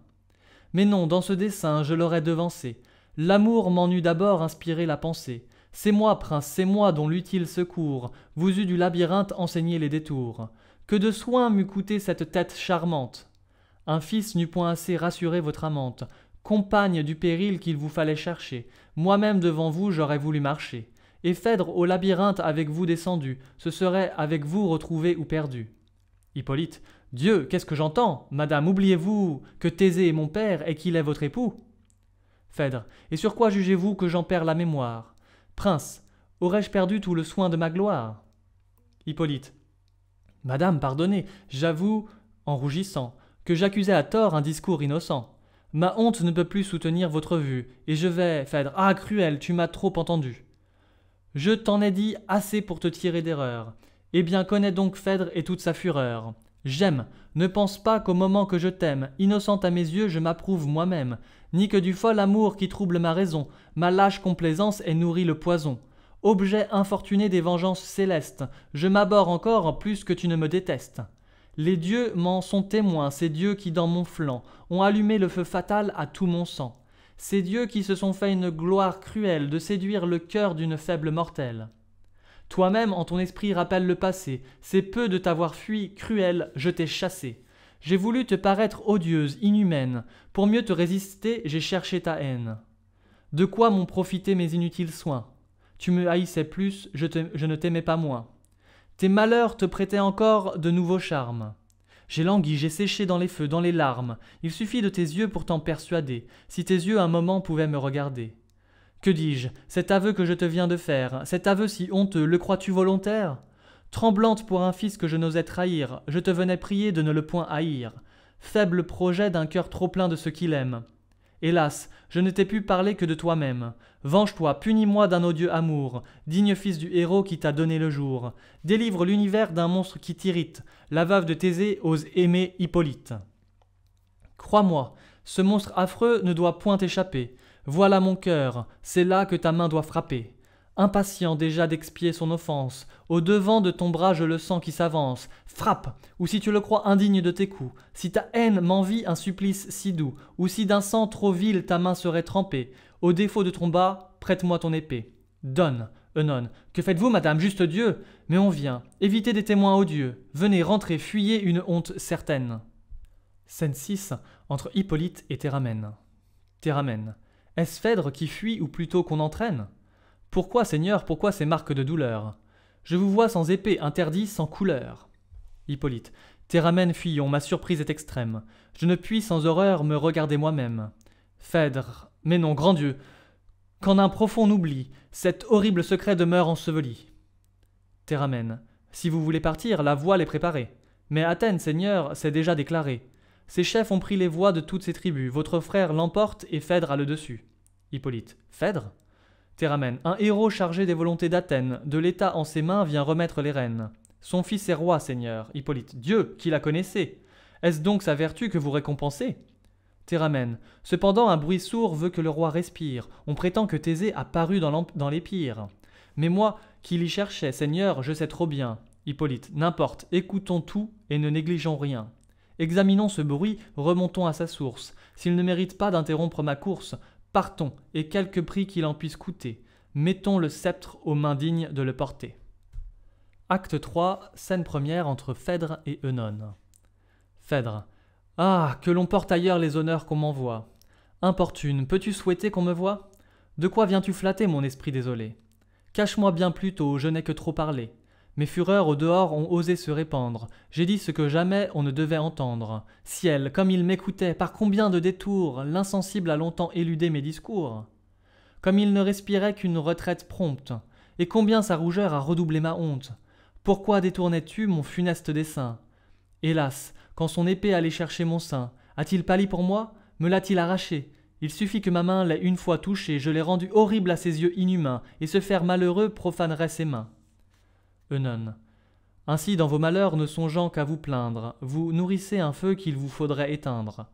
Mais non, dans ce dessein je l'aurais devancé. L'amour m'en eût d'abord inspiré la pensée. C'est moi, prince, c'est moi dont l'utile secours vous eût du labyrinthe enseigné les détours. Que de soins m'eût coûté cette tête charmante. Un fils n'eût point assez rassuré votre amante, compagne du péril qu'il vous fallait chercher. Moi-même devant vous j'aurais voulu marcher. Et Phèdre au labyrinthe avec vous descendu, se serait avec vous retrouvé ou perdu. Hippolyte. Dieu, qu'est-ce que j'entends? Madame, oubliez-vous que Thésée est mon père et qu'il est votre époux? Phèdre. Et sur quoi jugez-vous que j'en perds la mémoire? Prince, aurais-je perdu tout le soin de ma gloire? Hippolyte. Madame, pardonnez, j'avoue, en rougissant, que j'accusais à tort un discours innocent. Ma honte ne peut plus soutenir votre vue, et je vais, Phèdre, ah cruel, tu m'as trop entendu. Je t'en ai dit assez pour te tirer d'erreur. Eh bien, connais donc Phèdre et toute sa fureur. J'aime, ne pense pas qu'au moment que je t'aime, innocente à mes yeux, je m'approuve moi-même, ni que du fol amour qui trouble ma raison, ma lâche complaisance ait nourri le poison. Objet infortuné des vengeances célestes, je m'abhorre encore plus que tu ne me détestes. Les dieux m'en sont témoins, ces dieux qui dans mon flanc ont allumé le feu fatal à tout mon sang. Ces dieux qui se sont fait une gloire cruelle de séduire le cœur d'une faible mortelle. Toi-même en ton esprit rappelle le passé, c'est peu de t'avoir fui, cruel, je t'ai chassé. J'ai voulu te paraître odieuse, inhumaine, pour mieux te résister j'ai cherché ta haine. De quoi m'ont profité mes inutiles soins? Tu me haïssais plus, je ne t'aimais pas moins. Tes malheurs te prêtaient encore de nouveaux charmes. J'ai langui, j'ai séché dans les feux, dans les larmes. Il suffit de tes yeux pour t'en persuader, si tes yeux un moment pouvaient me regarder. Que dis-je? Cet aveu que je te viens de faire, cet aveu si honteux, le crois-tu volontaire? Tremblante pour un fils que je n'osais trahir, je te venais prier de ne le point haïr. Faible projet d'un cœur trop plein de ce qu'il aime. Hélas, je ne t'ai pu parler que de toi-même. Venge-toi, punis-moi d'un odieux amour, digne fils du héros qui t'a donné le jour. Délivre l'univers d'un monstre qui t'irrite. La veuve de Thésée ose aimer Hippolyte. Crois-moi, ce monstre affreux ne doit point échapper. Voilà mon cœur, c'est là que ta main doit frapper. Impatient déjà d'expier son offense, au devant de ton bras je le sens qui s'avance. Frappe, ou si tu le crois indigne de tes coups, si ta haine m'envie un supplice si doux, ou si d'un sang trop vil ta main serait trempée, au défaut de ton bas, prête-moi ton épée. Donne, Œnone. Que faites-vous, madame, juste Dieu? Mais on vient, évitez des témoins odieux. Venez, rentrez, fuyez une honte certaine. Scène 6, entre Hippolyte et Théramène. Théramène. Est-ce Phèdre qui fuit ou plutôt qu'on entraîne? Pourquoi, Seigneur, pourquoi ces marques de douleur? Je vous vois sans épée, interdit, sans couleur. Hippolyte. Théramène, fuyons, ma surprise est extrême. Je ne puis sans horreur me regarder moi-même. Phèdre. Mais non, grand Dieu, qu'en un profond oubli, cet horrible secret demeure enseveli. Théramène. Si vous voulez partir, la voile est préparée. Mais Athènes, Seigneur, c'est déjà déclaré. Ses chefs ont pris les voies de toutes ces tribus. Votre frère l'emporte et Phèdre a le dessus. Hippolyte. Phèdre? Théramène. Un héros chargé des volontés d'Athènes, de l'État en ses mains, vient remettre les rênes. Son fils est roi, Seigneur. Hippolyte. Dieu, qui la connaissait. Est-ce donc sa vertu que vous récompensez? Théramène. Cependant, un bruit sourd veut que le roi respire. On prétend que Thésée a paru dans l'Épire. Mais moi, qui l'y cherchais, Seigneur, je sais trop bien. Hippolyte. N'importe, écoutons tout et ne négligeons rien. Examinons ce bruit, remontons à sa source. S'il ne mérite pas d'interrompre ma course, partons, et quelque prix qu'il en puisse coûter. Mettons le sceptre aux mains dignes de le porter. Acte 3, scène première entre Phèdre et Œnone. Phèdre. Ah, que l'on porte ailleurs les honneurs qu'on m'envoie. Importune, peux-tu souhaiter qu'on me voie? De quoi viens-tu flatter mon esprit désolé? Cache-moi bien plus tôt, je n'ai que trop parlé. Mes fureurs au dehors ont osé se répandre. J'ai dit ce que jamais on ne devait entendre. Ciel, comme il m'écoutait, par combien de détours l'insensible a longtemps éludé mes discours. Comme il ne respirait qu'une retraite prompte, et combien sa rougeur a redoublé ma honte. Pourquoi détournais-tu mon funeste dessein? Hélas, quand son épée allait chercher mon sein, a-t-il pâli pour moi? Me l'a-t-il arraché? Il suffit que ma main l'ait une fois touché, je l'ai rendu horrible à ses yeux inhumains, et ce faire malheureux profanerait ses mains. Œnone. Ainsi dans vos malheurs ne songeant qu'à vous plaindre, vous nourrissez un feu qu'il vous faudrait éteindre.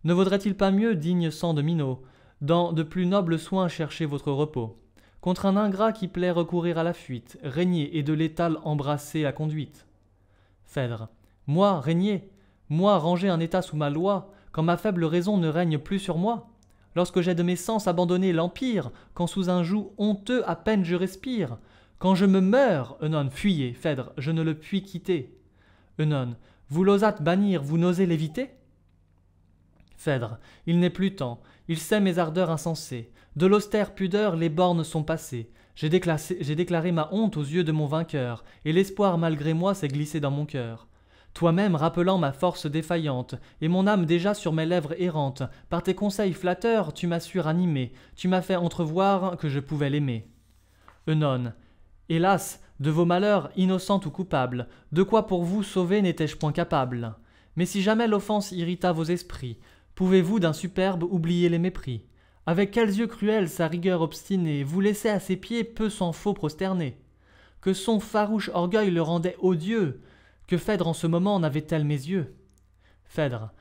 Ne vaudrait-il pas mieux, digne sang de Minot, dans de plus nobles soins chercher votre repos, contre un ingrat qui plaît recourir à la fuite, régner et de l'étal embrasser la conduite? Phèdre. Moi, régner, moi ranger un état sous ma loi, quand ma faible raison ne règne plus sur moi? Lorsque j'ai de mes sens abandonné l'empire, quand sous un joug honteux à peine je respire, quand je me meurs, Œnone, fuyez, Phèdre, je ne le puis quitter. Œnone, vous l'osâtes bannir, vous n'osez l'éviter? Phèdre, il n'est plus temps, il sait mes ardeurs insensées. De l'austère pudeur les bornes sont passées. J'ai déclaré ma honte aux yeux de mon vainqueur, et l'espoir malgré moi s'est glissé dans mon cœur. Toi-même rappelant ma force défaillante, et mon âme déjà sur mes lèvres errantes, par tes conseils flatteurs tu m'as su ranimer, tu m'as fait entrevoir que je pouvais l'aimer. Œnone, hélas, de vos malheurs, innocente ou coupable, de quoi pour vous sauver n'étais-je point capable. Mais si jamais l'offense irrita vos esprits, pouvez-vous d'un superbe oublier les mépris? Avec quels yeux cruels sa rigueur obstinée vous laissait à ses pieds peu sans faux prosterné? Que son farouche orgueil le rendait odieux, que Phèdre en ce moment n'avait-elle mes yeux? Phèdre.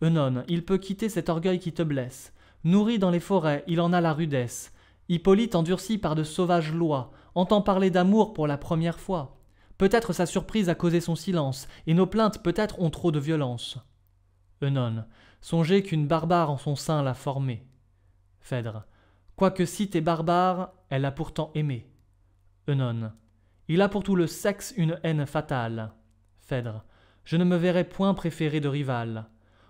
Œnone, il peut quitter cet orgueil qui te blesse. Nourri dans les forêts, il en a la rudesse. Hippolyte, endurci par de sauvages lois, entend parler d'amour pour la première fois. Peut-être sa surprise a causé son silence, et nos plaintes peut-être ont trop de violence. Œnone, songez qu'une barbare en son sein l'a formée. Phèdre, quoique cite et barbare, elle a pourtant aimé. Œnone, il a pour tout le sexe une haine fatale. Phèdre, je ne me verrai point préféré de rival.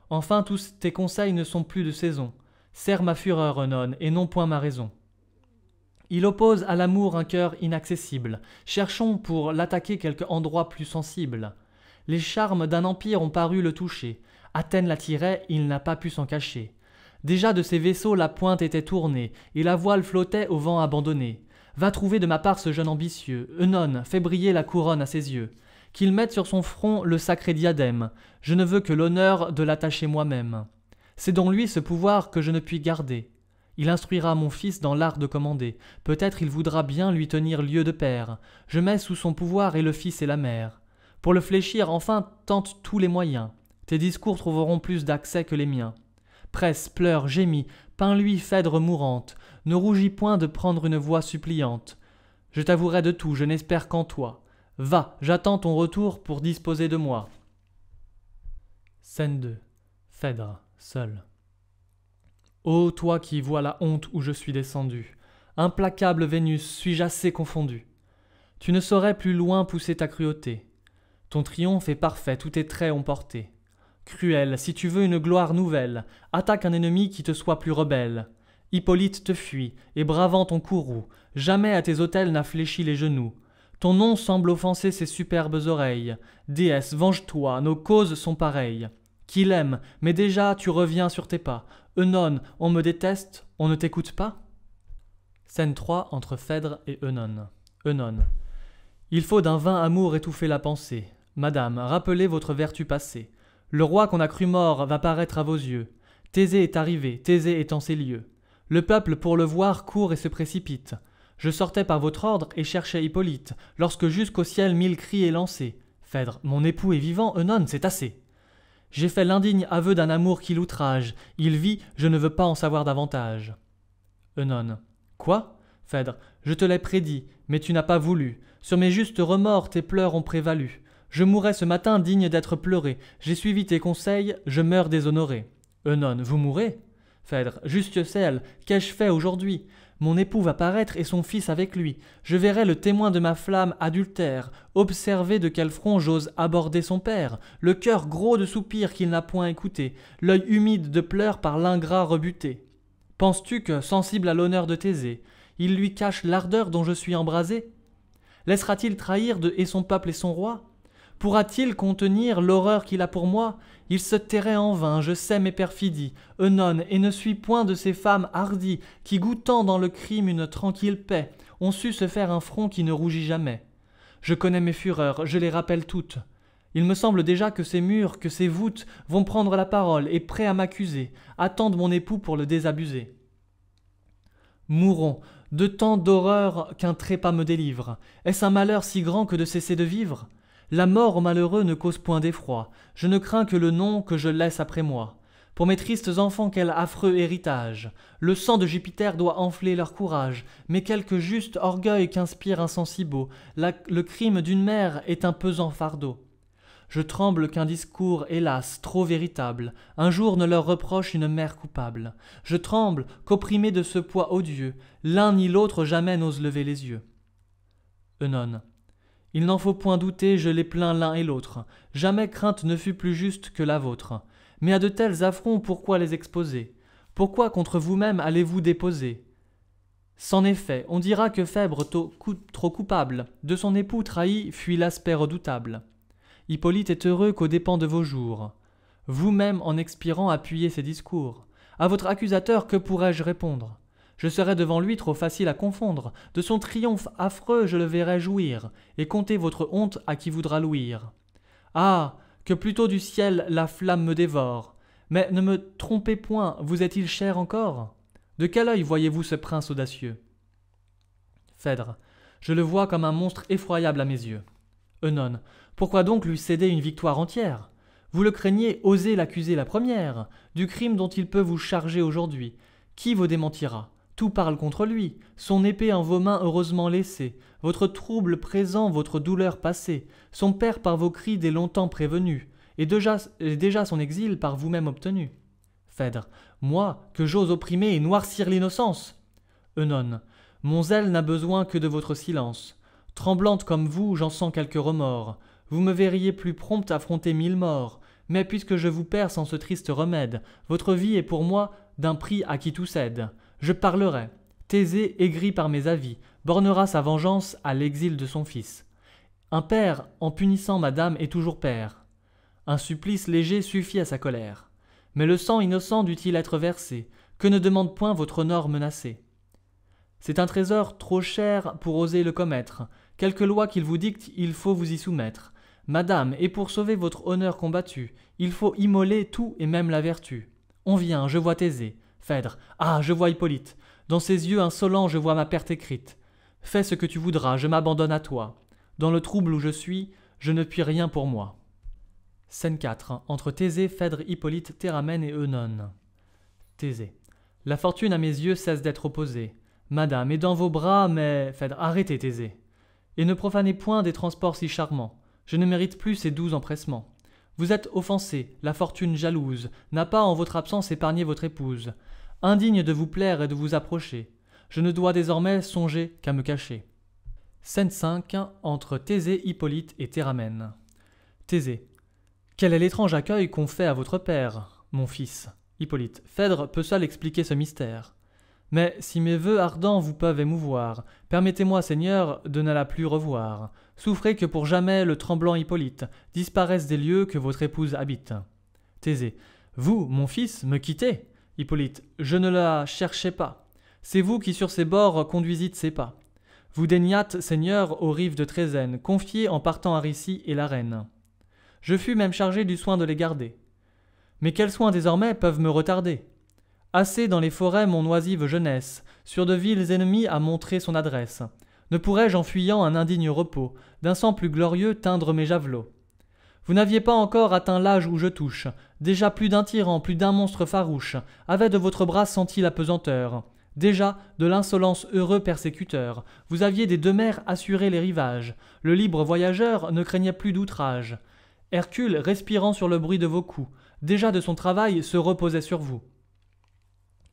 Enfin tous tes conseils ne sont plus de saison. Serre ma fureur, Œnone, et non point ma raison. Il oppose à l'amour un cœur inaccessible. Cherchons pour l'attaquer quelque endroit plus sensible. Les charmes d'un empire ont paru le toucher. Athènes l'attirait, il n'a pas pu s'en cacher. Déjà de ses vaisseaux la pointe était tournée, et la voile flottait au vent abandonné. Va trouver de ma part ce jeune ambitieux. Œnone, fais briller la couronne à ses yeux. Qu'il mette sur son front le sacré diadème. Je ne veux que l'honneur de l'attacher moi-même. C'est dans lui ce pouvoir que je ne puis garder. Il instruira mon fils dans l'art de commander. Peut-être il voudra bien lui tenir lieu de père. Je mets sous son pouvoir et le fils et la mère. Pour le fléchir, enfin, tente tous les moyens. Tes discours trouveront plus d'accès que les miens. Presse, pleure, gémis, peins-lui Phèdre mourante. Ne rougis point de prendre une voix suppliante. Je t'avouerai de tout, je n'espère qu'en toi. Va, j'attends ton retour pour disposer de moi. Scène 2. Phèdre, seul. Ô toi qui vois la honte où je suis descendu, implacable Vénus, suis-je assez confondu? Tu ne saurais plus loin pousser ta cruauté. Ton triomphe est parfait, tous tes traits ont porté. Cruel, si tu veux une gloire nouvelle, attaque un ennemi qui te soit plus rebelle. Hippolyte te fuit, et bravant ton courroux, jamais à tes autels n'a fléchi les genoux. Ton nom semble offenser ses superbes oreilles. Déesse, venge-toi, nos causes sont pareilles. Qui l'aime, mais déjà tu reviens sur tes pas. Œnone, on me déteste, on ne t'écoute pas? Scène 3 entre Phèdre et Œnone. Œnone. Il faut d'un vain amour étouffer la pensée. Madame, rappelez votre vertu passée. Le roi qu'on a cru mort va paraître à vos yeux. Thésée est arrivé, Thésée est en ces lieux. Le peuple pour le voir court et se précipite. Je sortais par votre ordre et cherchais Hippolyte, lorsque jusqu'au ciel 1000 cris est lancé. Phèdre, mon époux est vivant, Œnone, c'est assez. J'ai fait l'indigne aveu d'un amour qui l'outrage. Il vit, je ne veux pas en savoir davantage. Œnone. Quoi? Phèdre, je te l'ai prédit, mais tu n'as pas voulu. Sur mes justes remords, tes pleurs ont prévalu. Je mourrais ce matin digne d'être pleuré. J'ai suivi tes conseils, je meurs déshonoré. Œnone, vous mourrez? Phèdre, juste ciel, qu'ai-je fait aujourd'hui? Mon époux va paraître et son fils avec lui. Je verrai le témoin de ma flamme adultère. Observez de quel front j'ose aborder son père. Le cœur gros de soupirs qu'il n'a point écouté. L'œil humide de pleurs par l'ingrat rebuté. Penses-tu que, sensible à l'honneur de Thésée, il lui cache l'ardeur dont je suis embrasé? Laissera-t-il trahir et son peuple et son roi? Pourra-t-il contenir l'horreur qu'il a pour moi? Il se tairait en vain, je sais mes perfidies, Œnone, et ne suis point de ces femmes hardies qui, goûtant dans le crime une tranquille paix, ont su se faire un front qui ne rougit jamais. Je connais mes fureurs, je les rappelle toutes. Il me semble déjà que ces murs, que ces voûtes vont prendre la parole et, prêts à m'accuser, attendent mon époux pour le désabuser. Mourons, de tant d'horreur qu'un trépas me délivre. Est-ce un malheur si grand que de cesser de vivre? La mort aux malheureux ne cause point d'effroi. Je ne crains que le nom que je laisse après moi. Pour mes tristes enfants, quel affreux héritage! Le sang de Jupiter doit enfler leur courage, mais quelque juste orgueil qu'inspire un sang si beau. Le crime d'une mère est un pesant fardeau. Je tremble qu'un discours, hélas, trop véritable, un jour ne leur reproche une mère coupable. Je tremble qu'opprimés de ce poids odieux, l'un ni l'autre jamais n'ose lever les yeux. Œnone. Il n'en faut point douter, je les plains l'un et l'autre. Jamais crainte ne fut plus juste que la vôtre. Mais à de tels affronts, pourquoi les exposer? Pourquoi contre vous-même allez-vous déposer? C'en est fait, on dira que Phèdre, trop coupable, de son époux trahi, fuit l'aspect redoutable. Hippolyte est heureux qu'aux dépens de vos jours. Vous-même, en expirant, appuyez ces discours. À votre accusateur, que pourrais-je répondre? Je serais devant lui trop facile à confondre. De son triomphe affreux, je le verrai jouir, et compter votre honte à qui voudra l'ouïr. Ah, que plutôt du ciel la flamme me dévore! Mais ne me trompez point, vous est-il cher encore? De quel œil voyez-vous ce prince audacieux? Phèdre, je le vois comme un monstre effroyable à mes yeux. Œnone, pourquoi donc lui céder une victoire entière? Vous le craignez, osez l'accuser la première, du crime dont il peut vous charger aujourd'hui. Qui vous démentira? Tout parle contre lui, son épée en vos mains heureusement laissée, votre trouble présent, votre douleur passée, son père par vos cris dès longtemps prévenu, et déjà son exil par vous-même obtenu. Phèdre, moi, que j'ose opprimer et noircir l'innocence? Œnone, mon zèle n'a besoin que de votre silence. Tremblante comme vous, j'en sens quelque remords. Vous me verriez plus prompte à affronter 1000 morts. Mais puisque je vous perds sans ce triste remède, votre vie est pour moi d'un prix à qui tout cède. Je parlerai. Thésée, aigri par mes avis, bornera sa vengeance à l'exil de son fils. Un père, en punissant madame, est toujours père. Un supplice léger suffit à sa colère. Mais le sang innocent dut-il être versé? Que ne demande point votre honneur menacé? C'est un trésor trop cher pour oser le commettre. Quelque loi qu'il vous dicte, il faut vous y soumettre. Madame, et pour sauver votre honneur combattu, il faut immoler tout et même la vertu. On vient, je vois Thésée. Phèdre, ah, je vois Hippolyte. Dans ses yeux insolents, je vois ma perte écrite. Fais ce que tu voudras, je m'abandonne à toi. Dans le trouble où je suis, je ne puis rien pour moi. Scène 4. Entre Thésée, Phèdre, Hippolyte, Théramène et Œnone. Thésée. La fortune à mes yeux cesse d'être opposée. Madame, est dans vos bras, mais... Phèdre, arrêtez, Thésée. Et ne profanez point des transports si charmants. Je ne mérite plus ces doux empressements. Vous êtes offensé, la fortune jalouse n'a pas en votre absence épargné votre épouse. Indigne de vous plaire et de vous approcher. Je ne dois désormais songer qu'à me cacher. Scène 5. Entre Thésée, Hippolyte et Théramène. Thésée. Quel est l'étrange accueil qu'on fait à votre père, mon fils. Hippolyte. Phèdre peut seul expliquer ce mystère. Mais si mes vœux ardents vous peuvent émouvoir, permettez-moi, Seigneur, de ne la plus revoir. Souffrez que pour jamais le tremblant Hippolyte disparaisse des lieux que votre épouse habite. Thésée. Vous, mon fils, me quittez. Hippolyte. Je ne la cherchais pas. C'est vous qui sur ses bords conduisîtes ses pas. Vous daignâtes, Seigneur, aux rives de Trézène, confier en partant Aricie et la reine. Je fus même chargé du soin de les garder. Mais quels soins désormais peuvent me retarder? Assez dans les forêts mon oisive jeunesse, sur de vils ennemis a montré son adresse. Ne pourrais-je en fuyant un indigne repos, d'un sang plus glorieux teindre mes javelots? Vous n'aviez pas encore atteint l'âge où je touche, déjà plus d'un tyran, plus d'un monstre farouche, avait de votre bras senti la pesanteur. Déjà, de l'insolence heureux persécuteur, vous aviez des deux mers assuré les rivages, le libre voyageur ne craignait plus d'outrage. Hercule, respirant sur le bruit de vos coups, déjà de son travail se reposait sur vous.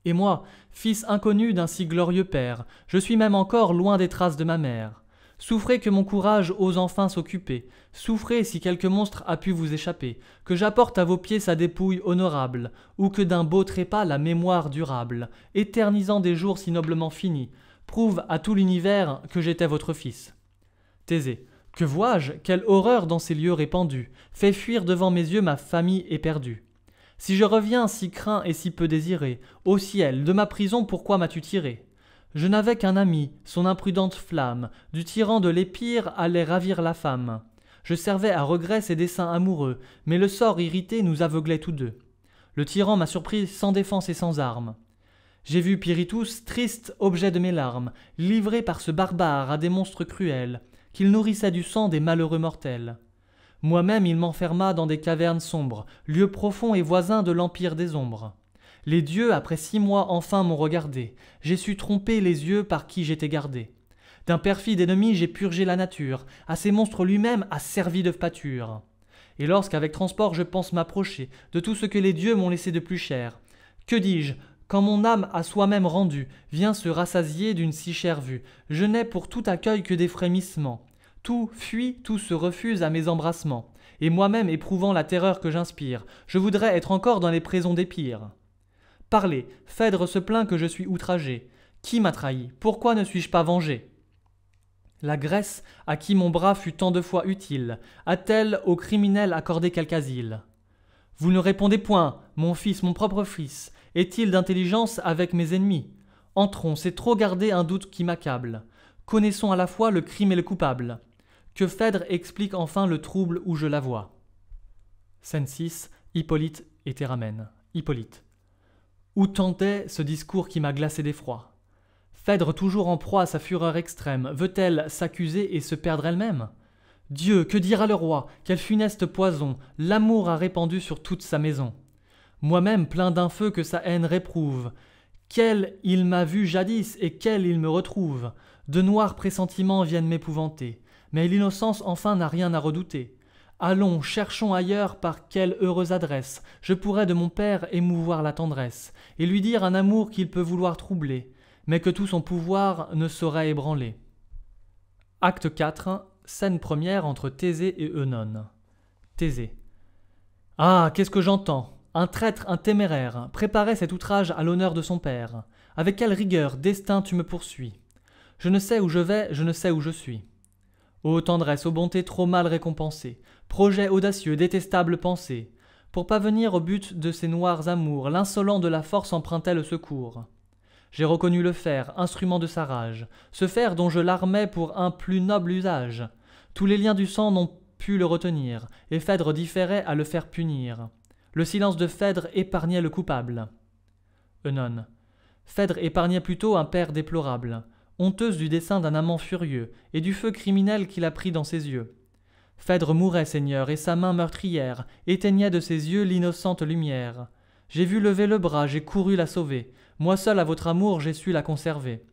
Et moi, fils inconnu d'un si glorieux père, je suis même encore loin des traces de ma mère. Souffrez que mon courage ose enfin s'occuper, souffrez si quelque monstre a pu vous échapper, que j'apporte à vos pieds sa dépouille honorable, ou que d'un beau trépas la mémoire durable, éternisant des jours si noblement finis, prouve à tout l'univers que j'étais votre fils. Thésée. Que vois-je? Quelle horreur dans ces lieux répandus, fait fuir devant mes yeux ma famille éperdue. Si je reviens si craint et si peu désiré, ô ciel, de ma prison pourquoi m'as-tu tiré? Je n'avais qu'un ami, son imprudente flamme, du tyran de l'Épire allait ravir la femme. Je servais à regret ses desseins amoureux, mais le sort irrité nous aveuglait tous deux. Le tyran m'a surpris sans défense et sans armes. J'ai vu Pirithous, triste objet de mes larmes, livré par ce barbare à des monstres cruels, qu'il nourrissait du sang des malheureux mortels. Moi-même il m'enferma dans des cavernes sombres, lieux profonds et voisins de l'empire des ombres. Les dieux, après 6 mois, enfin m'ont regardé. J'ai su tromper les yeux par qui j'étais gardé. D'un perfide ennemi j'ai purgé la nature, à ces monstres lui-même a servi de pâture. Et lorsqu'avec transport je pense m'approcher de tout ce que les dieux m'ont laissé de plus cher, que dis-je, quand mon âme à soi-même rendue vient se rassasier d'une si chère vue, je n'ai pour tout accueil que des frémissements. Tout fuit, tout se refuse à mes embrassements, et moi-même éprouvant la terreur que j'inspire, je voudrais être encore dans les prisons des pires. Parlez, Phèdre se plaint que je suis outragé. Qui m'a trahi? Pourquoi ne suis-je pas vengé? La Grèce, à qui mon bras fut tant de fois utile, a-t-elle au criminel accordé quelque asile? Vous ne répondez point, mon fils, mon propre fils, est-il d'intelligence avec mes ennemis? Entrons, c'est trop garder un doute qui m'accable. Connaissons à la fois le crime et le coupable. Que Phèdre explique enfin le trouble où je la vois. Scène 6. Hippolyte et Théramène. Hippolyte. Où tendait ce discours qui m'a glacé d'effroi? Phèdre, toujours en proie à sa fureur extrême, veut-elle s'accuser et se perdre elle-même? Dieu, que dira le roi? Quel funeste poison l'amour a répandu sur toute sa maison. Moi-même plein d'un feu que sa haine réprouve. Quel il m'a vu jadis et quel il me retrouve. De noirs pressentiments viennent m'épouvanter, mais l'innocence enfin n'a rien à redouter. Allons, cherchons ailleurs par quelle heureuse adresse je pourrais de mon père émouvoir la tendresse, et lui dire un amour qu'il peut vouloir troubler, mais que tout son pouvoir ne saurait ébranler. Acte 4, scène première entre Thésée et Œnone. Thésée. Ah, qu'est-ce que j'entends? Un traître, un téméraire, préparait cet outrage à l'honneur de son père. Avec quelle rigueur, destin tu me poursuis? Je ne sais où je vais, je ne sais où je suis. Ô tendresse, ô bonté trop mal récompensée, projet audacieux, détestable pensée, pour parvenir au but de ces noirs amours, l'insolent de la force empruntait le secours. J'ai reconnu le fer, instrument de sa rage, ce fer dont je l'armais pour un plus noble usage. Tous les liens du sang n'ont pu le retenir, et Phèdre différait à le faire punir. Le silence de Phèdre épargnait le coupable. Œnone. Phèdre épargnait plutôt un père déplorable, honteuse du dessein d'un amant furieux, et du feu criminel qu'il a pris dans ses yeux. Phèdre mourait, Seigneur, et sa main meurtrière éteignait de ses yeux l'innocente lumière. J'ai vu lever le bras, j'ai couru la sauver. Moi seul à votre amour j'ai su la conserver.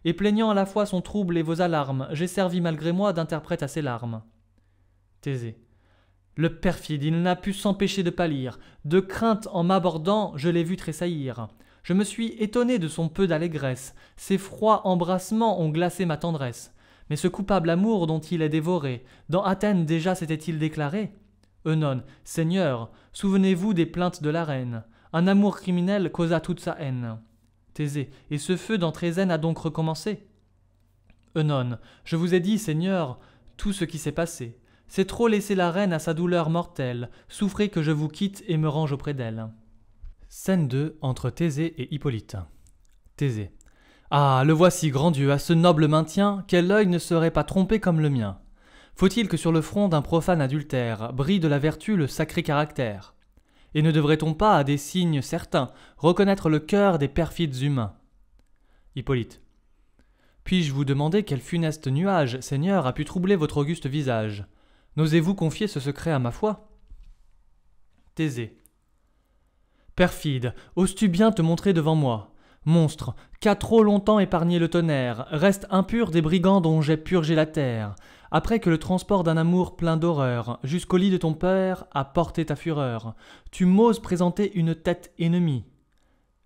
Et plaignant à la fois son trouble et vos alarmes, j'ai servi malgré moi d'interprète à ses larmes. Thésée. Le perfide, il n'a pu s'empêcher de pâlir. De crainte en m'abordant, je l'ai vu tressaillir. Je me suis étonné de son peu d'allégresse. Ses froids embrassements ont glacé ma tendresse. Mais ce coupable amour dont il est dévoré, dans Athènes déjà s'était-il déclaré? Œnone, Seigneur, souvenez-vous des plaintes de la reine. Un amour criminel causa toute sa haine. Thésée, et ce feu dans Trézène a donc recommencé? Œnone, je vous ai dit, Seigneur, tout ce qui s'est passé. C'est trop laisser la reine à sa douleur mortelle. Souffrez que je vous quitte et me range auprès d'elle. Scène 2 entre Thésée et Hippolyte. Thésée. Ah, le voici, grand Dieu, à ce noble maintien, quel œil ne serait pas trompé comme le mien? Faut-il que sur le front d'un profane adultère brille de la vertu le sacré caractère? Et ne devrait-on pas, à des signes certains, reconnaître le cœur des perfides humains? Hippolyte. Puis-je vous demander quel funeste nuage, Seigneur, a pu troubler votre auguste visage? N'osez-vous confier ce secret à ma foi? Thésée. Perfide, oses-tu bien te montrer devant moi? Monstre, qu'a trop longtemps épargné le tonnerre, reste impur des brigands dont j'ai purgé la terre, après que le transport d'un amour plein d'horreur, jusqu'au lit de ton père, a porté ta fureur, tu m'oses présenter une tête ennemie.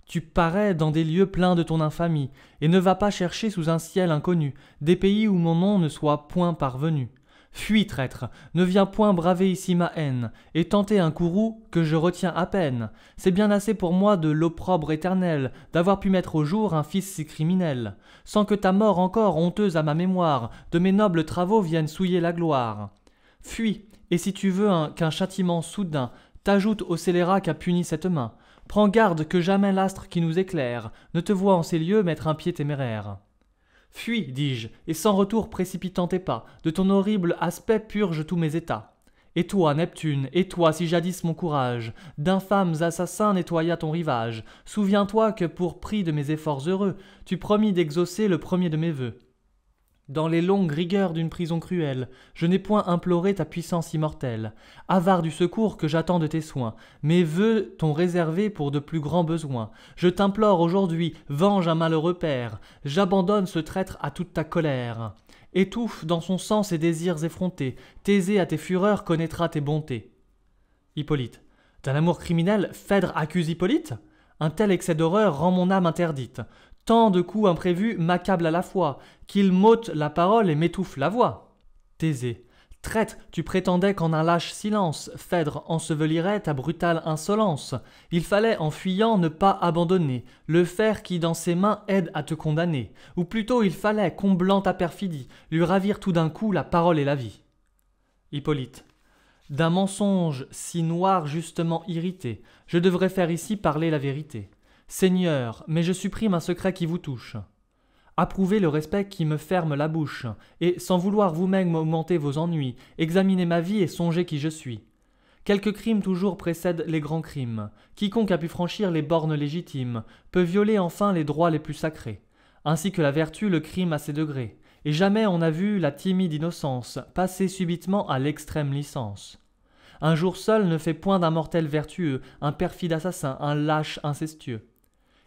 Tu parais dans des lieux pleins de ton infamie, et ne vas pas chercher sous un ciel inconnu, des pays où mon nom ne soit point parvenu. Fuis, traître, ne viens point braver ici ma haine, et tenter un courroux que je retiens à peine. C'est bien assez pour moi de l'opprobre éternel, d'avoir pu mettre au jour un fils si criminel, sans que ta mort encore honteuse à ma mémoire, de mes nobles travaux vienne souiller la gloire. Fuis, et si tu veux qu'un châtiment soudain t'ajoute au scélérat qu'a puni cette main, prends garde que jamais l'astre qui nous éclaire ne te voie en ces lieux mettre un pied téméraire. Fuis, dis-je, et sans retour précipitant tes pas, de ton horrible aspect purge tous mes états. Et toi, Neptune, et toi, si jadis mon courage d'infâmes assassins nettoya ton rivage, souviens-toi que pour prix de mes efforts heureux, tu promis d'exaucer le premier de mes vœux. Dans les longues rigueurs d'une prison cruelle, je n'ai point imploré ta puissance immortelle. Avare du secours que j'attends de tes soins, mes vœux t'ont réservé pour de plus grands besoins. Je t'implore aujourd'hui, venge un malheureux père. J'abandonne ce traître à toute ta colère. Étouffe dans son sang ses désirs effrontés. Thésée à tes fureurs connaîtra tes bontés. Hippolyte. D'un amour criminel, Phèdre accuse Hippolyte? Un tel excès d'horreur rend mon âme interdite. Tant de coups imprévus m'accablent à la fois, qu'ils m'ôtent la parole et m'étouffent la voix. Thésée. Traître, tu prétendais qu'en un lâche silence, Phèdre ensevelirait ta brutale insolence. Il fallait, en fuyant, ne pas abandonner le fer qui dans ses mains aide à te condamner. Ou plutôt il fallait, comblant ta perfidie, lui ravir tout d'un coup la parole et la vie. Hippolyte. D'un mensonge si noir justement irrité, je devrais faire ici parler la vérité. Seigneur, mais je supprime un secret qui vous touche. Approuvez le respect qui me ferme la bouche, et, sans vouloir vous-même augmenter vos ennuis, examinez ma vie et songez qui je suis. Quelques crimes toujours précèdent les grands crimes. Quiconque a pu franchir les bornes légitimes peut violer enfin les droits les plus sacrés. Ainsi que la vertu, le crime a ses degrés, et jamais on n'a vu la timide innocence passer subitement à l'extrême licence. Un jour seul ne fait point d'un mortel vertueux, un perfide assassin, un lâche incestueux.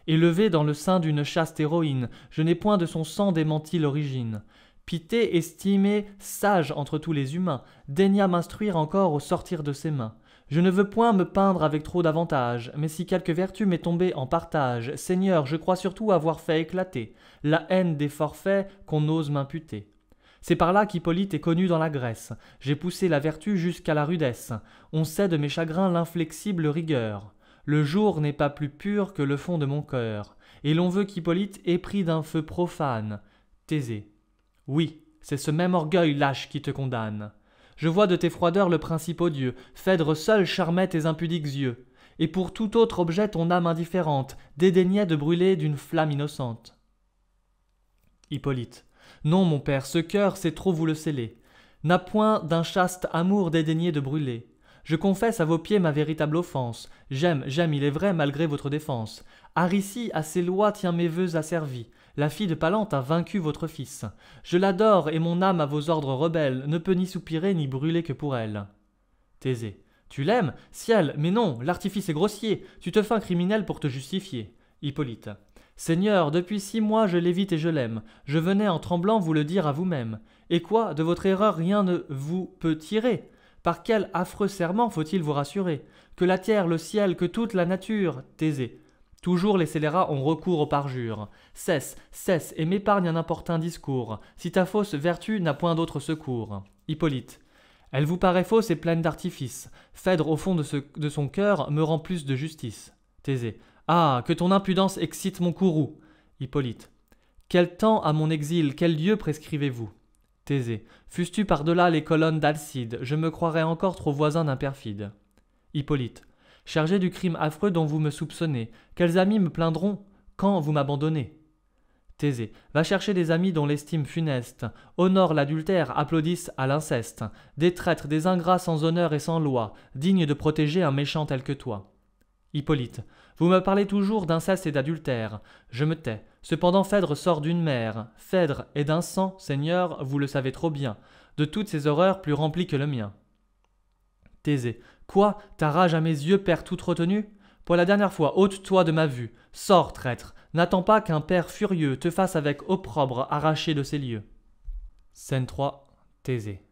Élevé dans le sein d'une chaste héroïne, je n'ai point de son sang démenti l'origine. Pitée, estimée, sage entre tous les humains, daigna m'instruire encore au sortir de ses mains. Je ne veux point me peindre avec trop d'avantage, mais si quelque vertu m'est tombée en partage, Seigneur, je crois surtout avoir fait éclater la haine des forfaits qu'on ose m'imputer. C'est par là qu'Hippolyte est connu dans la Grèce. J'ai poussé la vertu jusqu'à la rudesse. On sait de mes chagrins l'inflexible rigueur. Le jour n'est pas plus pur que le fond de mon cœur, et l'on veut qu'Hippolyte ait pris d'un feu profane. Thésée. Oui, c'est ce même orgueil lâche qui te condamne. Je vois de tes froideurs le principe odieux, Phèdre seul charmait tes impudiques yeux, et pour tout autre objet ton âme indifférente dédaignait de brûler d'une flamme innocente. Hippolyte. Non, mon père, ce cœur, c'est trop vous le sceller, n'a point d'un chaste amour dédaigné de brûler. Je confesse à vos pieds ma véritable offense. J'aime, il est vrai, malgré votre défense. Aricie, à ses lois, tient mes vœux asservis. La fille de Palante a vaincu votre fils. Je l'adore, et mon âme à vos ordres rebelle ne peut ni soupirer ni brûler que pour elle. Thésée. Tu l'aimes? Ciel, mais non, l'artifice est grossier. Tu te feins criminel pour te justifier. Hippolyte. Seigneur, depuis 6 mois je l'évite et je l'aime. Je venais en tremblant vous le dire à vous-même. Et quoi, de votre erreur rien ne vous peut tirer? Par quel affreux serment faut-il vous rassurer? Que la terre, le ciel, que toute la nature, Thésée. Toujours les scélérats ont recours au parjure. Cesse, et m'épargne un importun discours, si ta fausse vertu n'a point d'autre secours. Hippolyte. Elle vous paraît fausse et pleine d'artifice. Phèdre, au fond de son cœur, me rend plus de justice. Thésée. Ah, que ton impudence excite mon courroux. Hippolyte. Quel temps à mon exil, quel lieu prescrivez-vous? Thésée. Fusses-tu par-delà les colonnes d'Alcide, je me croirais encore trop voisin d'un perfide. Hippolyte. Chargé du crime affreux dont vous me soupçonnez, quels amis me plaindront quand vous m'abandonnez? Thésée. Va chercher des amis dont l'estime funeste honore l'adultère, applaudissent à l'inceste, des traîtres, des ingrats sans honneur et sans loi, dignes de protéger un méchant tel que toi. Hippolyte. Vous me parlez toujours d'inceste et d'adultère. Je me tais. Cependant Phèdre sort d'une mère. Phèdre est d'un sang, Seigneur, vous le savez trop bien, de toutes ces horreurs plus rempli que le mien. Thésée. Quoi, ta rage à mes yeux perd toute retenue? Pour la dernière fois, ôte-toi de ma vue. Sors, traître. N'attends pas qu'un père furieux te fasse avec opprobre arracher de ces lieux. Scène 3. Thésée.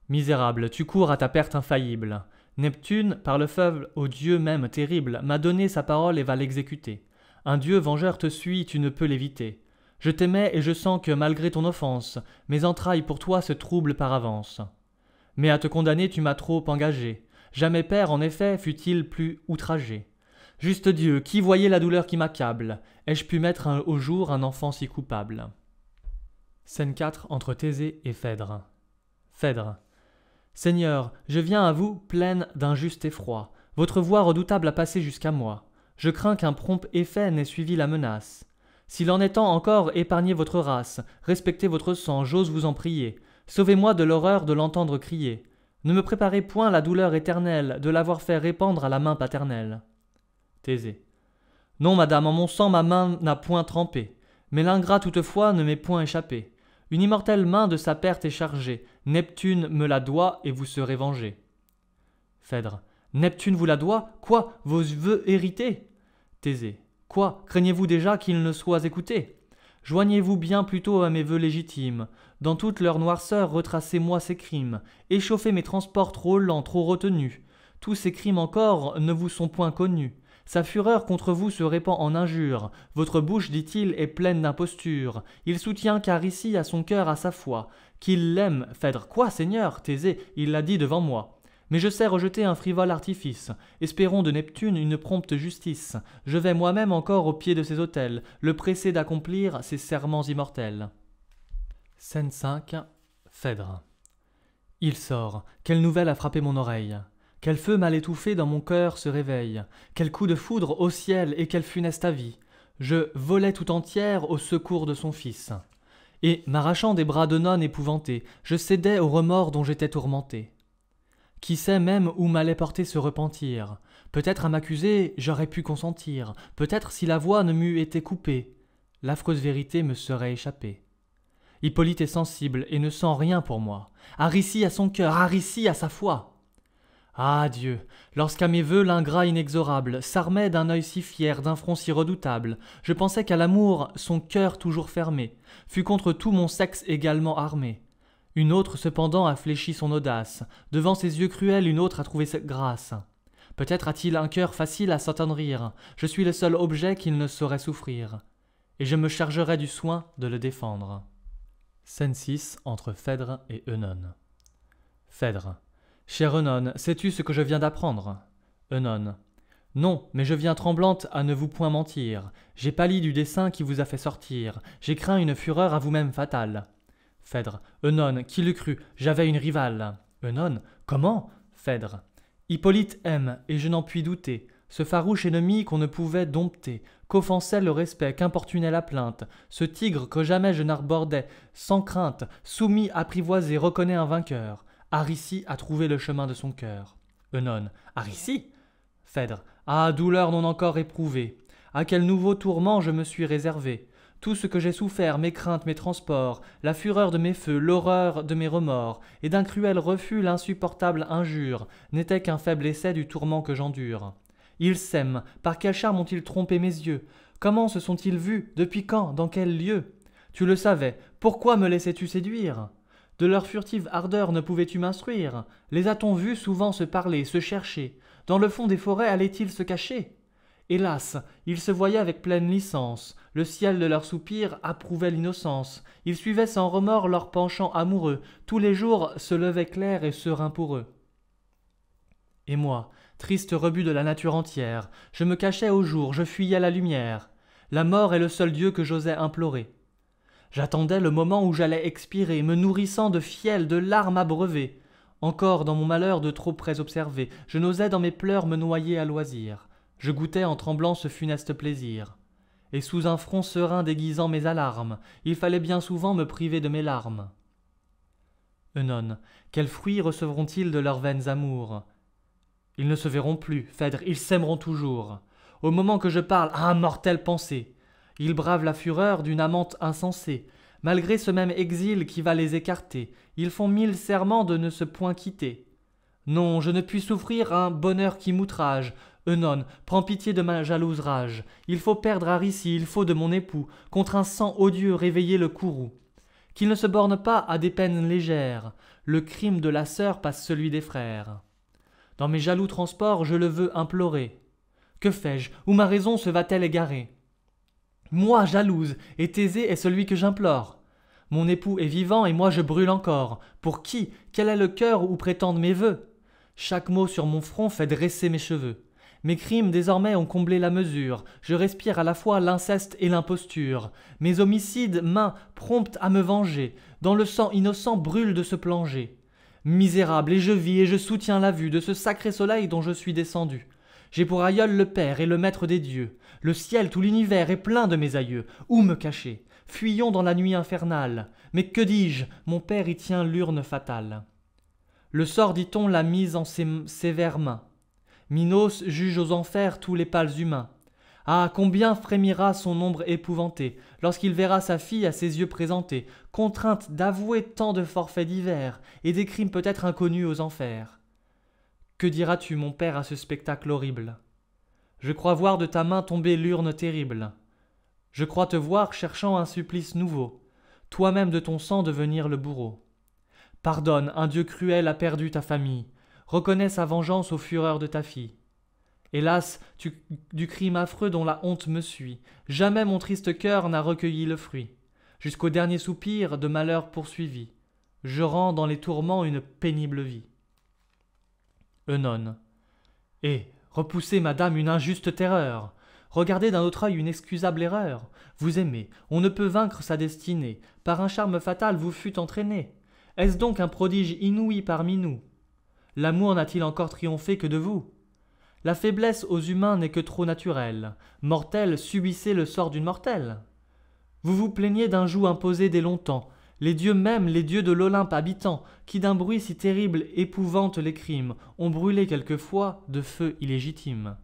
Misérable, tu cours à ta perte infaillible. Neptune, par le feu au dieu même terrible, m'a donné sa parole et va l'exécuter. Un dieu vengeur te suit, tu ne peux l'éviter. Je t'aimais et je sens que, malgré ton offense, mes entrailles pour toi se troublent par avance. Mais à te condamner, tu m'as trop engagé. Jamais père, en effet, fut-il plus outragé. Juste Dieu, qui voyait la douleur qui m'accable? Ai-je pu mettre au jour un enfant si coupable? Scène 4 entre Thésée et Phèdre. Phèdre. Seigneur, je viens à vous, pleine d'un juste effroi. Votre voix redoutable a passé jusqu'à moi. Je crains qu'un prompt effet n'ait suivi la menace. S'il en est temps encore, épargnez votre race, respectez votre sang, j'ose vous en prier. Sauvez-moi de l'horreur de l'entendre crier. Ne me préparez point la douleur éternelle de l'avoir fait répandre à la main paternelle. Thésée. Non, madame, en mon sang ma main n'a point trempé, mais l'ingrat toutefois ne m'est point échappé. Une immortelle main de sa perte est chargée. Neptune me la doit et vous serez vengé. Phèdre. Neptune vous la doit? Quoi, vos vœux hérités? Thésée. Quoi, craignez-vous déjà qu'ils ne soient écoutés? Joignez-vous bien plutôt à mes vœux légitimes. Dans toute leur noirceur, retracez-moi ces crimes. Échauffez mes transports trop lents, trop retenus. Tous ces crimes encore ne vous sont point connus. Sa fureur contre vous se répand en injures. Votre bouche, dit-il, est pleine d'impostures. Il soutient qu'Aricie a son cœur à sa foi. Qu'il l'aime, Phèdre. Quoi, Seigneur? Thésée, il l'a dit devant moi. Mais je sais rejeter un frivole artifice. Espérons de Neptune une prompte justice. Je vais moi-même encore au pied de ses autels, le presser d'accomplir ses serments immortels. Scène 5. Phèdre. Il sort. Quelle nouvelle a frappé mon oreille? Quel feu mal étouffé dans mon cœur se réveille? Quel coup de foudre au ciel et quel funeste avis! Je volais tout entière au secours de son fils. Et, m'arrachant des bras d'Œnone épouvantée, je cédais au remords dont j'étais tourmenté. Qui sait même où m'allait porter ce repentir? Peut-être à m'accuser, j'aurais pu consentir. Peut-être si la voix ne m'eût été coupée, l'affreuse vérité me serait échappée. Hippolyte est sensible et ne sent rien pour moi. Aricie à son cœur, Aricie à sa foi. Ah Dieu, lorsqu'à mes vœux l'ingrat inexorable s'armait d'un œil si fier, d'un front si redoutable, je pensais qu'à l'amour, son cœur toujours fermé, fut contre tout mon sexe également armé. Une autre cependant a fléchi son audace, devant ses yeux cruels une autre a trouvé cette grâce. Peut-être a-t-il un cœur facile à s'attendrir, je suis le seul objet qu'il ne saurait souffrir, et je me chargerai du soin de le défendre. Scène 6 entre Phèdre et Œnone. Phèdre. Cher Œnone, sais-tu ce que je viens d'apprendre? Œnone. Non, mais je viens tremblante à ne vous point mentir. J'ai pâli du dessein qui vous a fait sortir. J'ai craint une fureur à vous-même fatale. Phèdre. Œnone, qui l'eût cru? J'avais une rivale. Œnone. Comment? Phèdre. Hippolyte aime, et je n'en puis douter, ce farouche ennemi qu'on ne pouvait dompter, qu'offensait le respect, qu'importunait la plainte, ce tigre que jamais je n'arbordais, sans crainte, soumis, apprivoisé, reconnaît un vainqueur. Aricie a trouvé le chemin de son cœur. Œnone. Aricie? Phèdre. Ah, douleur non encore éprouvée! À quel nouveau tourment je me suis réservé! Tout ce que j'ai souffert, mes craintes, mes transports, la fureur de mes feux, l'horreur de mes remords, et d'un cruel refus l'insupportable injure, n'était qu'un faible essai du tourment que j'endure. Ils s'aiment, par quel charme ont-ils trompé mes yeux? Comment se sont-ils vus? Depuis quand? Dans quel lieu? Tu le savais, pourquoi me laissais-tu séduire? De leur furtive ardeur ne pouvais-tu m'instruire? Les a-t-on vus souvent se parler, se chercher? Dans le fond des forêts allaient-ils se cacher? Hélas, ils se voyaient avec pleine licence, le ciel de leurs soupirs approuvait l'innocence, ils suivaient sans remords leur penchant amoureux, tous les jours se levait clair et serein pour eux. Et moi, triste rebut de la nature entière, je me cachais au jour, je fuyais la lumière. La mort est le seul Dieu que j'osais implorer. J'attendais le moment où j'allais expirer, me nourrissant de fiel, de larmes abreuvées. Encore dans mon malheur de trop près observé, je n'osais dans mes pleurs me noyer à loisir. Je goûtais en tremblant ce funeste plaisir. Et sous un front serein déguisant mes alarmes, il fallait bien souvent me priver de mes larmes. Œnone, quels fruits recevront-ils de leurs vaines amours? Ils ne se verront plus, Phèdre, ils s'aimeront toujours. Au moment que je parle, ah, mortelle pensée! Ils bravent la fureur d'une amante insensée. Malgré ce même exil qui va les écarter, ils font 1000 serments de ne se point quitter. Non, je ne puis souffrir un bonheur qui m'outrage. Œnone, prends pitié de ma jalouse rage. Il faut perdre Aricie, il faut de mon époux, contre un sang odieux réveiller le courroux. Qu'il ne se borne pas à des peines légères. Le crime de la sœur passe celui des frères. Dans mes jaloux transports, je le veux implorer. Que fais-je? Où ma raison se va-t-elle égarer? Moi, jalouse, et Thésée est celui que j'implore. Mon époux est vivant et moi je brûle encore. Pour qui? Quel est le cœur où prétendent mes vœux? Chaque mot sur mon front fait dresser mes cheveux. Mes crimes désormais ont comblé la mesure. Je respire à la fois l'inceste et l'imposture. Mes homicides, mains promptes à me venger, dans le sang innocent brûlent de se plonger. Misérable, et je vis et je soutiens la vue de ce sacré soleil dont je suis descendu. J'ai pour aïeul le Père et le Maître des dieux. Le ciel, tout l'univers est plein de mes aïeux. Où me cacher? Fuyons dans la nuit infernale. Mais que dis-je? Mon Père y tient l'urne fatale. Le sort, dit-on, l'a mise en ses sévères mains. Minos juge aux enfers tous les pâles humains. Ah, combien frémira son ombre épouvantée lorsqu'il verra sa fille à ses yeux présentée, contrainte d'avouer tant de forfaits divers et des crimes peut-être inconnus aux enfers. Que diras-tu, mon père, à ce spectacle horrible? Je crois voir de ta main tomber l'urne terrible. Je crois te voir cherchant un supplice nouveau, toi-même de ton sang devenir le bourreau. Pardonne, un Dieu cruel a perdu ta famille. Reconnais sa vengeance aux fureurs de ta fille. Hélas, du crime affreux dont la honte me suit, jamais mon triste cœur n'a recueilli le fruit. Jusqu'au dernier soupir de malheur poursuivi, je rends dans les tourments une pénible vie. Œnone. Repoussez, madame, une injuste terreur. Regardez d'un autre œil une excusable erreur. Vous aimez, on ne peut vaincre sa destinée. Par un charme fatal vous fûtes entraîné. Est-ce donc un prodige inouï parmi nous? L'amour n'a-t-il encore triomphé que de vous? La faiblesse aux humains n'est que trop naturelle. Mortels, subissez le sort d'une mortelle. Vous vous plaignez d'un joug imposé dès longtemps. Les dieux mêmes, les dieux de l'Olympe habitant, qui d'un bruit si terrible épouvante les crimes, ont brûlé quelquefois de feu illégitime.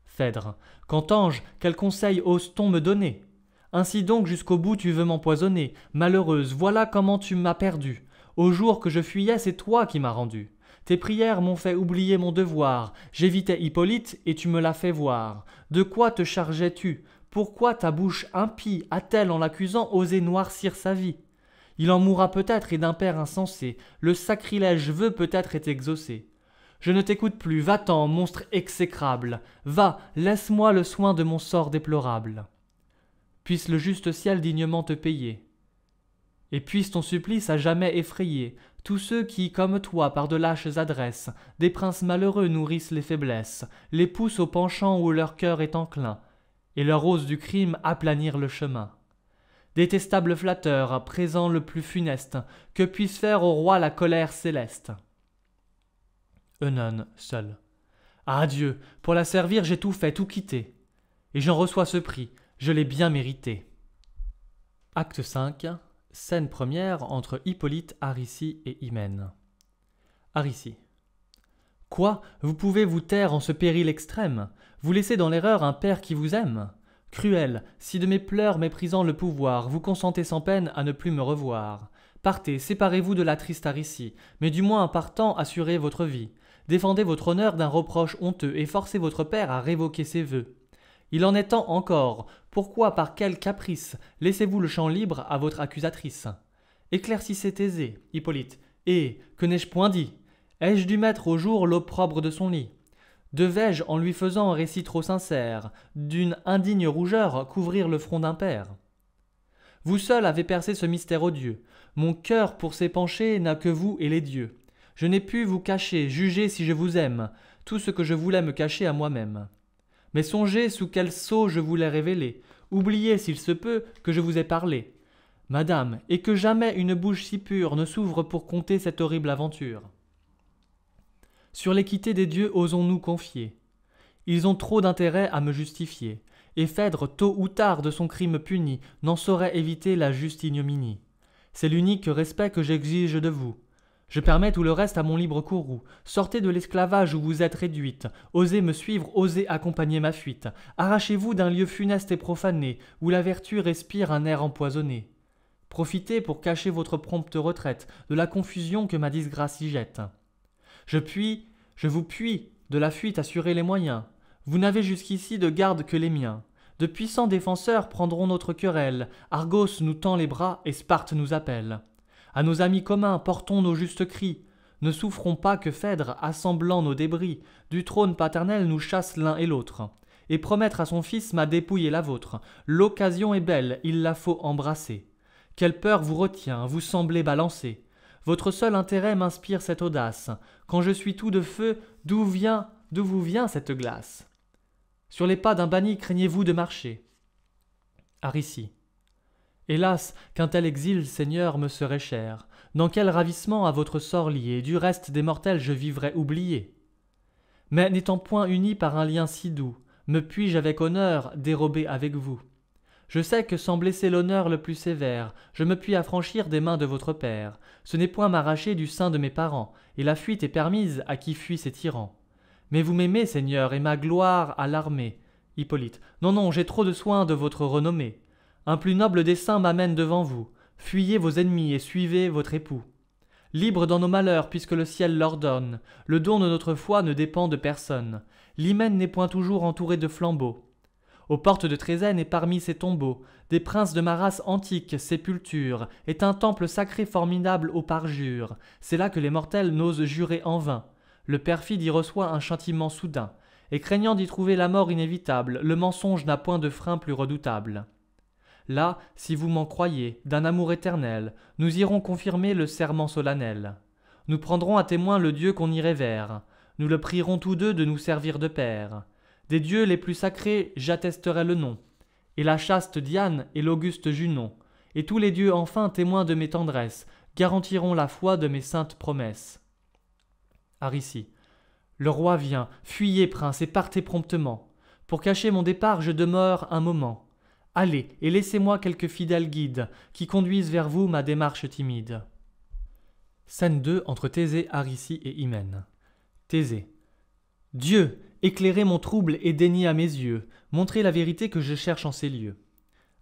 Phèdre. Qu'entends-je? Quel conseil ose-t-on me donner? Ainsi donc jusqu'au bout tu veux m'empoisonner. Malheureuse, voilà comment tu m'as perdue. Au jour que je fuyais, c'est toi qui m'as rendue. Tes prières m'ont fait oublier mon devoir. J'évitais Hippolyte et tu me l'as fait voir. De quoi te chargeais-tu? Pourquoi ta bouche impie a-t-elle, en l'accusant, osé noircir sa vie? Il en mourra peut-être et d'un père insensé. Le sacrilège veut peut-être est exaucé. Je ne t'écoute plus, va-t'en, monstre exécrable. Va, laisse-moi le soin de mon sort déplorable. Puisse le juste ciel dignement te payer. Et puisse ton supplice à jamais effrayer tous ceux qui, comme toi, par de lâches adresses, des princes malheureux nourrissent les faiblesses, les poussent au penchant où leur cœur est enclin, et leur ose du crime aplanir le chemin. Détestable flatteur, présent le plus funeste, que puisse faire au roi la colère céleste. Eunon, seul. Ah Dieu, pour la servir j'ai tout fait, tout quitté. Et j'en reçois ce prix, je l'ai bien mérité. Acte 5, scène première entre Hippolyte, Aricie et Hymen. Aricie. Quoi, vous pouvez vous taire en ce péril extrême? Vous laissez dans l'erreur un père qui vous aime? Cruel, si de mes pleurs méprisant le pouvoir, vous consentez sans peine à ne plus me revoir. Partez, séparez-vous de la triste Aricie, mais du moins en partant assurez votre vie. Défendez votre honneur d'un reproche honteux et forcez votre père à révoquer ses vœux. Il en est temps encore. Pourquoi, par quel caprice, laissez-vous le champ libre à votre accusatrice? Éclaircissez Thésée, Hippolyte, et, que n'ai-je point dit? Ai-je dû mettre au jour l'opprobre de son lit? Devais-je, en lui faisant un récit trop sincère, d'une indigne rougeur couvrir le front d'un père? Vous seul avez percé ce mystère odieux. Mon cœur pour s'épancher n'a que vous et les dieux. Je n'ai pu vous cacher, juger si je vous aime, tout ce que je voulais me cacher à moi-même. Mais songez sous quel sceau je vous l'ai révélé, oubliez s'il se peut que je vous ai parlé. Madame, et que jamais une bouche si pure ne s'ouvre pour conter cette horrible aventure. Sur l'équité des dieux osons-nous confier. Ils ont trop d'intérêt à me justifier, et Phèdre, tôt ou tard de son crime puni, n'en saurait éviter la juste ignominie. C'est l'unique respect que j'exige de vous. Je permets tout le reste à mon libre courroux. Sortez de l'esclavage où vous êtes réduite. Osez me suivre, osez accompagner ma fuite. Arrachez-vous d'un lieu funeste et profané, où la vertu respire un air empoisonné. Profitez pour cacher votre prompte retraite de la confusion que ma disgrâce y jette. Je vous puis, de la fuite assurer les moyens. Vous n'avez jusqu'ici de garde que les miens. De puissants défenseurs prendront notre querelle. Argos nous tend les bras et Sparte nous appelle. À nos amis communs portons nos justes cris. Ne souffrons pas que Phèdre, assemblant nos débris, du trône paternel nous chasse l'un et l'autre. Et promettre à son fils ma dépouille et la vôtre. L'occasion est belle, il la faut embrasser. Quelle peur vous retient, vous semblez balancer. Votre seul intérêt m'inspire cette audace. Quand je suis tout de feu, d'où vous vient cette glace? Sur les pas d'un banni craignez-vous de marcher? Aricie. Hélas, qu'un tel exil, Seigneur, me serait cher. Dans quel ravissement à votre sort lié, du reste des mortels je vivrais oublié. Mais n'étant point uni par un lien si doux, me puis-je avec honneur dérober avec vous? Je sais que sans blesser l'honneur le plus sévère, je me puis affranchir des mains de votre père. Ce n'est point m'arracher du sein de mes parents, et la fuite est permise à qui fuit ses tyrans. Mais vous m'aimez, Seigneur, et ma gloire à l'armée. Hippolyte. Non, non, j'ai trop de soin de votre renommée. Un plus noble dessein m'amène devant vous. Fuyez vos ennemis et suivez votre époux. Libres dans nos malheurs, puisque le ciel l'ordonne, le don de notre foi ne dépend de personne. L'hymen n'est point toujours entouré de flambeaux. Aux portes de Trézène et parmi ses tombeaux, des princes de ma race antique, sépulture, est un temple sacré formidable au parjure. C'est là que les mortels n'osent jurer en vain. Le perfide y reçoit un châtiment soudain, et craignant d'y trouver la mort inévitable, le mensonge n'a point de frein plus redoutable. Là, si vous m'en croyez, d'un amour éternel, nous irons confirmer le serment solennel. Nous prendrons à témoin le Dieu qu'on y révère. Nous le prierons tous deux de nous servir de père. Des dieux les plus sacrés, j'attesterai le nom, et la chaste Diane et l'auguste Junon, et tous les dieux enfin témoins de mes tendresses, garantiront la foi de mes saintes promesses. Aricie. Le roi vient, fuyez, prince, et partez promptement. Pour cacher mon départ, je demeure un moment. Allez, et laissez-moi quelques fidèles guides, qui conduisent vers vous ma démarche timide. Scène 2 entre Thésée, Aricie et Hymen. Thésée. Dieu, éclairez mon trouble et daignez à mes yeux, montrez la vérité que je cherche en ces lieux.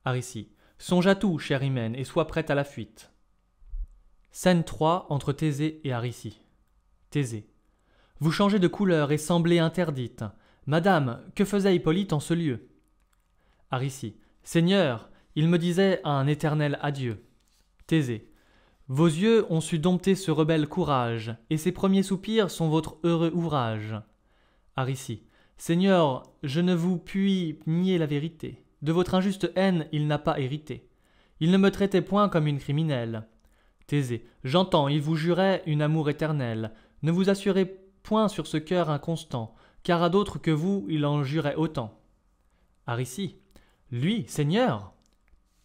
Aricie. Songe à tout, chère Hymen, et sois prête à la fuite. Scène 3 entre Thésée et Aricie. Thésée. Vous changez de couleur et semblez interdite. Madame, que faisait Hippolyte en ce lieu? Aricie. Seigneur, il me disait un éternel adieu. Thésée. Vos yeux ont su dompter ce rebelle courage, et ses premiers soupirs sont votre heureux ouvrage. Aricie. Seigneur, je ne vous puis nier la vérité. De votre injuste haine, il n'a pas hérité. Il ne me traitait point comme une criminelle. Thésée. J'entends, il vous jurait une amour éternel. Ne vous assurez point sur ce cœur inconstant, car à d'autres que vous, il en jurait autant. Aricie. Lui, Seigneur.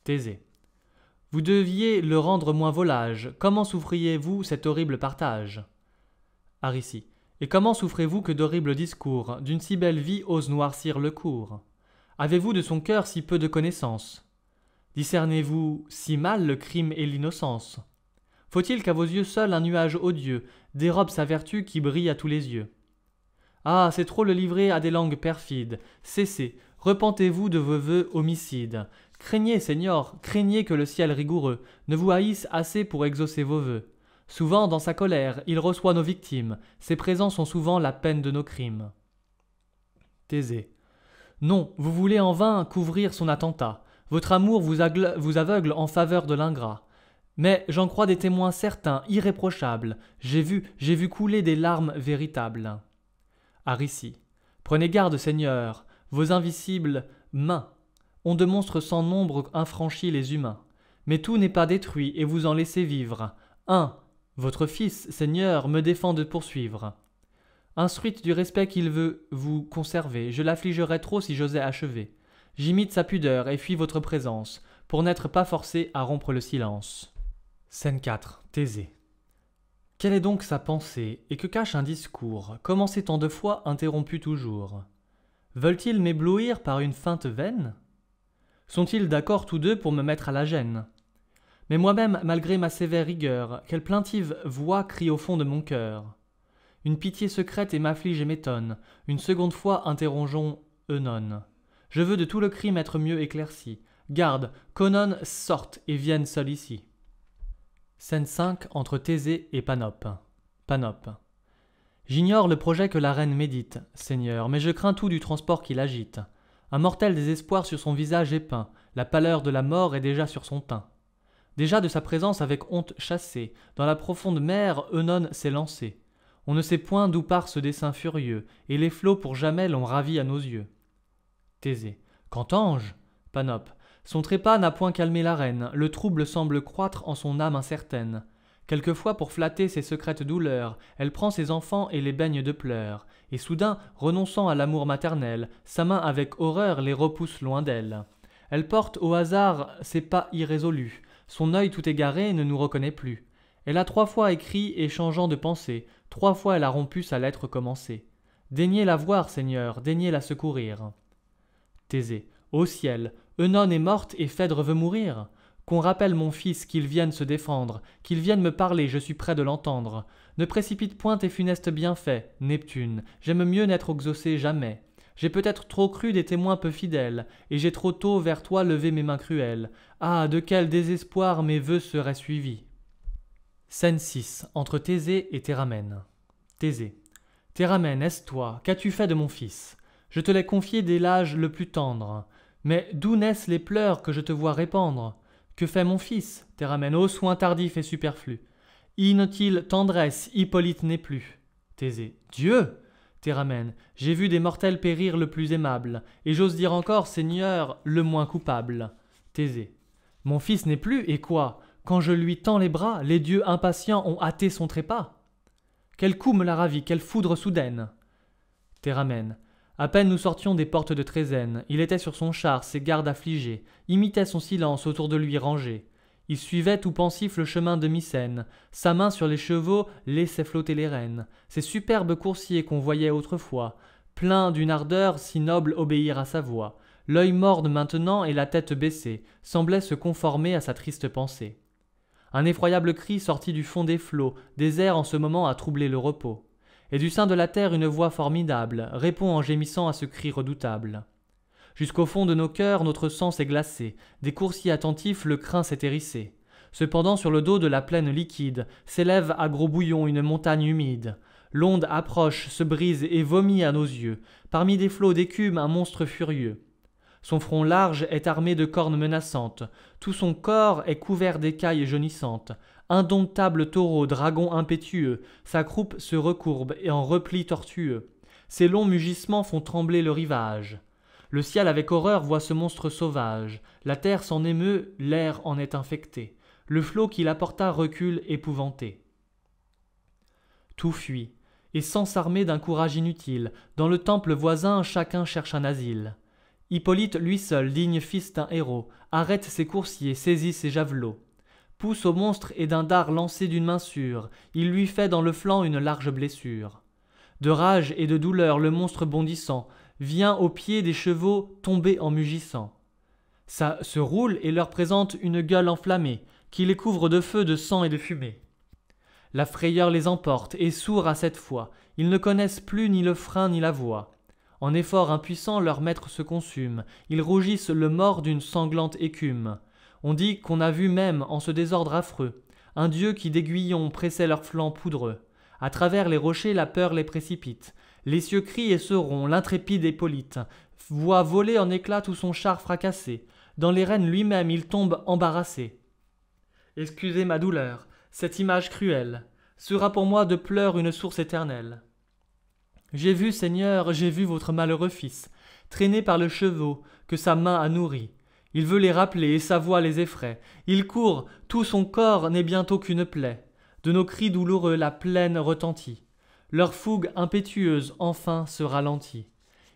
Thésée. Vous deviez le rendre moins volage. Comment souffriez-vous cet horrible partage? Aricie. Et comment souffrez-vous que d'horribles discours d'une si belle vie osent noircir le cours? Avez-vous de son cœur si peu de connaissance? Discernez-vous si mal le crime et l'innocence? Faut-il qu'à vos yeux seuls un nuage odieux dérobe sa vertu qui brille à tous les yeux? Ah, c'est trop le livrer à des langues perfides. Cessez, repentez-vous de vos vœux homicides. Craignez, Seigneur, craignez que le ciel rigoureux ne vous haïsse assez pour exaucer vos vœux. Souvent, dans sa colère, il reçoit nos victimes. Ses présents sont souvent la peine de nos crimes. Thésée. Non, vous voulez en vain couvrir son attentat. Votre amour vous aveugle en faveur de l'ingrat. Mais j'en crois des témoins certains, irréprochables. J'ai vu couler des larmes véritables. Aricie. Prenez garde, Seigneur, vos invisibles mains ont de monstres sans nombre infranchi les humains. Mais tout n'est pas détruit et vous en laissez vivre. Votre fils, Seigneur, me défend de poursuivre. Instruite du respect qu'il veut vous conserver, je l'affligerais trop si j'osais achever. J'imite sa pudeur et fuis votre présence, pour n'être pas forcé à rompre le silence. Scène 4. Thésée. Quelle est donc sa pensée, et que cache un discours, commencé tant de fois, interrompu toujours? Veulent-ils m'éblouir par une feinte vaine? Sont-ils d'accord tous deux pour me mettre à la gêne? Mais moi-même, malgré ma sévère rigueur, quelle plaintive voix crie au fond de mon cœur? Une pitié secrète et m'afflige et m'étonne. Une seconde fois interrogeons Œnone. Je veux de tout le crime être mieux éclairci. Garde, qu'Œnone sorte et vienne seul ici. Scène 5 entre Thésée et Panope. Panope. J'ignore le projet que la reine médite, Seigneur, mais je crains tout du transport qui l'agite. Un mortel désespoir sur son visage est peint, la pâleur de la mort est déjà sur son teint. Déjà de sa présence avec honte chassée, dans la profonde mer Œnone s'est lancé. On ne sait point d'où part ce dessein furieux, et les flots pour jamais l'ont ravi à nos yeux. Thésée. Qu'entends-je? Panope. Son trépas n'a point calmé la reine, le trouble semble croître en son âme incertaine. Quelquefois pour flatter ses secrètes douleurs, elle prend ses enfants et les baigne de pleurs, et soudain, renonçant à l'amour maternel, sa main avec horreur les repousse loin d'elle. Elle porte au hasard ses pas irrésolus, son œil tout égaré ne nous reconnaît plus. Elle a 3 fois écrit et changeant de pensée, 3 fois elle a rompu sa lettre commencée. Daignez la voir, Seigneur, daignez la secourir. Thésée. Ô ciel, Œnone est morte et Phèdre veut mourir. Qu'on rappelle mon fils, qu'il vienne se défendre, qu'il vienne me parler, je suis prêt de l'entendre. Ne précipite point tes funestes bienfaits, Neptune, j'aime mieux n'être exaucé jamais. J'ai peut-être trop cru des témoins peu fidèles, et j'ai trop tôt vers toi levé mes mains cruelles. Ah, de quel désespoir mes vœux seraient suivis. Scène 6 entre Thésée et Théramène. Thésée. Théramène, est-ce toi? Qu'as-tu fait de mon fils? Je te l'ai confié dès l'âge le plus tendre. Mais d'où naissent les pleurs que je te vois répandre? Que fait mon fils? Théramène, ô soin tardif et superflu. Inutile tendresse, Hippolyte n'est plus. Thésée. Dieu! Théramène, j'ai vu des mortels périr le plus aimable, et j'ose dire encore, Seigneur, le moins coupable. Thésée. Mon fils n'est plus, et quoi? Quand je lui tends les bras, les dieux impatients ont hâté son trépas. Quel coup me l'a ravi, quelle foudre soudaine! Théramène. À peine nous sortions des portes de Trézène, il était sur son char, ses gardes affligés, imitait son silence autour de lui rangé. Il suivait tout pensif le chemin de Mycène, sa main sur les chevaux laissait flotter les rênes. Ces superbes coursiers qu'on voyait autrefois, pleins d'une ardeur si noble obéir à sa voix, l'œil morne maintenant et la tête baissée, semblaient se conformer à sa triste pensée. Un effroyable cri sortit du fond des flots, désert en ce moment à troubler le repos. Et du sein de la terre une voix formidable répond en gémissant à ce cri redoutable. Jusqu'au fond de nos cœurs notre sang s'est glacé, des coursiers attentifs le crin s'est hérissé. Cependant sur le dos de la plaine liquide s'élève à gros bouillons une montagne humide. L'onde approche, se brise et vomit à nos yeux, parmi des flots d'écume un monstre furieux. Son front large est armé de cornes menaçantes, tout son corps est couvert d'écailles jaunissantes. Indomptable taureau, dragon impétueux, sa croupe se recourbe et en repli tortueux. Ses longs mugissements font trembler le rivage. Le ciel avec horreur voit ce monstre sauvage. La terre s'en émeut, l'air en est infecté. Le flot qui l'apporta recule épouvanté. Tout fuit, et sans s'armer d'un courage inutile, dans le temple voisin chacun cherche un asile. Hippolyte, lui seul, digne fils d'un héros, arrête ses coursiers, saisit ses javelots. Pousse au monstre et d'un dard lancé d'une main sûre, il lui fait dans le flanc une large blessure. De rage et de douleur, le monstre bondissant vient aux pieds des chevaux tombés en mugissant. Ça se roule et leur présente une gueule enflammée, qui les couvre de feu, de sang et de fumée. La frayeur les emporte, et sourds à cette fois, ils ne connaissent plus ni le frein ni la voie. En effort impuissant, leur maître se consume, ils rougissent le mort d'une sanglante écume. On dit qu'on a vu même, en ce désordre affreux, un dieu qui d'aiguillons pressait leurs flancs poudreux. À travers les rochers, la peur les précipite. Les cieux crient et se rompt, l'intrépide Hippolyte voit voler en éclats tout son char fracassé. Dans les rênes lui-même, il tombe embarrassé. Excusez ma douleur, cette image cruelle sera pour moi de pleurs une source éternelle. J'ai vu, Seigneur, j'ai vu votre malheureux fils, traîné par le chevaux que sa main a nourri. Il veut les rappeler et sa voix les effraie. Il court, tout son corps n'est bientôt qu'une plaie. De nos cris douloureux la plaine retentit. Leur fougue impétueuse enfin se ralentit.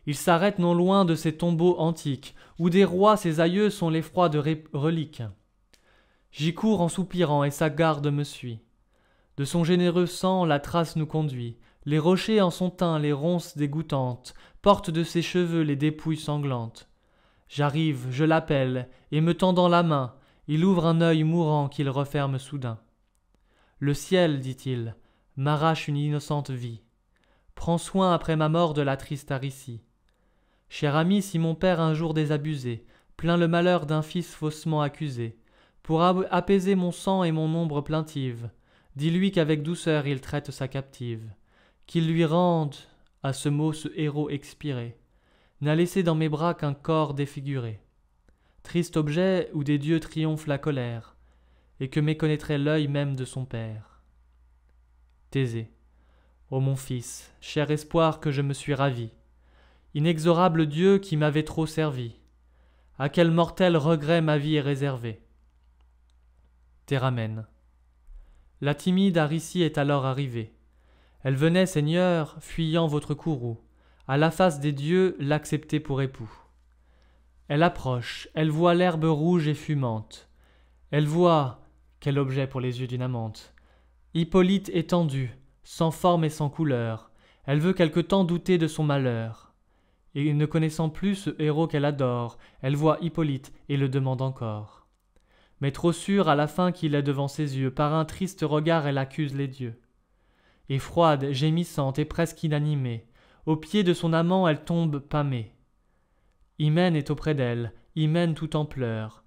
Ils s'arrêtent non loin de ces tombeaux antiques, où des rois ses aïeux sont l'effroi de reliques. J'y cours en soupirant et sa garde me suit. De son généreux sang la trace nous conduit. Les rochers en son teint, les ronces dégoûtantes, portent de ses cheveux les dépouilles sanglantes. J'arrive, je l'appelle, et me tendant la main, il ouvre un œil mourant qu'il referme soudain. Le ciel, dit-il, m'arrache une innocente vie. Prends soin après ma mort de la triste Aricie. Cher ami, si mon père un jour désabusé, plaint le malheur d'un fils faussement accusé, pour apaiser mon sang et mon ombre plaintive, dis-lui qu'avec douceur il traite sa captive, qu'il lui rende, à ce mot ce héros expiré, n'a laissé dans mes bras qu'un corps défiguré, triste objet où des dieux triomphe la colère, et que méconnaîtrait l'œil même de son père. Thésée, ô mon fils, cher espoir que je me suis ravi, inexorable Dieu qui m'avait trop servi, à quel mortel regret ma vie est réservée. Théramène. La timide Aricie est alors arrivée. Elle venait, Seigneur, fuyant votre courroux, à la face des dieux l'accepter pour époux. Elle approche, elle voit l'herbe rouge et fumante. Elle voit, quel objet pour les yeux d'une amante, Hippolyte étendu, sans forme et sans couleur. Elle veut quelque temps douter de son malheur. Et ne connaissant plus ce héros qu'elle adore, elle voit Hippolyte et le demande encore. Mais trop sûre à la fin qu'il est devant ses yeux, par un triste regard elle accuse les dieux. Et froide, gémissante et presque inanimée, aux pieds de son amant elle tombe pâmée. Hymen est auprès d'elle, Hymen tout en pleurs,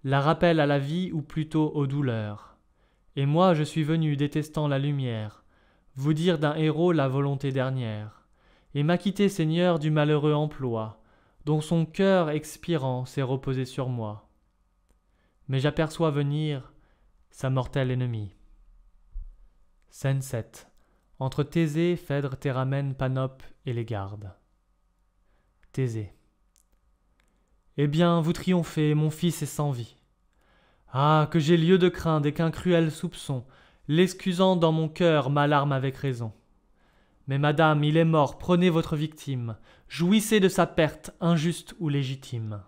la rappelle à la vie ou plutôt aux douleurs. Et moi je suis venu, détestant la lumière, vous dire d'un héros la volonté dernière, et m'acquitter, Seigneur, du malheureux emploi, dont son cœur expirant s'est reposé sur moi. Mais j'aperçois venir sa mortelle ennemie. Scène 7. Entre Thésée, Phèdre, Théramène, Panope et les gardes. Thésée. Eh bien, vous triomphez, mon fils est sans vie. Ah, que j'ai lieu de craindre et qu'un cruel soupçon, l'excusant dans mon cœur, m'alarme avec raison. Mais madame, il est mort, prenez votre victime, jouissez de sa perte, injuste ou légitime.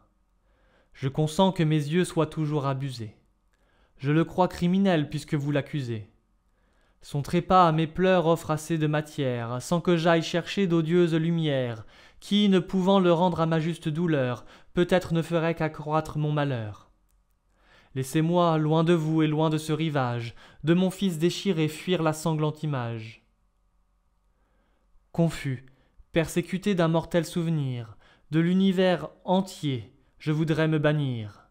Je consens que mes yeux soient toujours abusés. Je le crois criminel puisque vous l'accusez. Son trépas à mes pleurs offre assez de matière, sans que j'aille chercher d'odieuses lumières, qui, ne pouvant le rendre à ma juste douleur, peut-être ne ferait qu'accroître mon malheur. Laissez-moi, loin de vous et loin de ce rivage, de mon fils déchiré fuir la sanglante image. Confus, persécuté d'un mortel souvenir, de l'univers entier, je voudrais me bannir.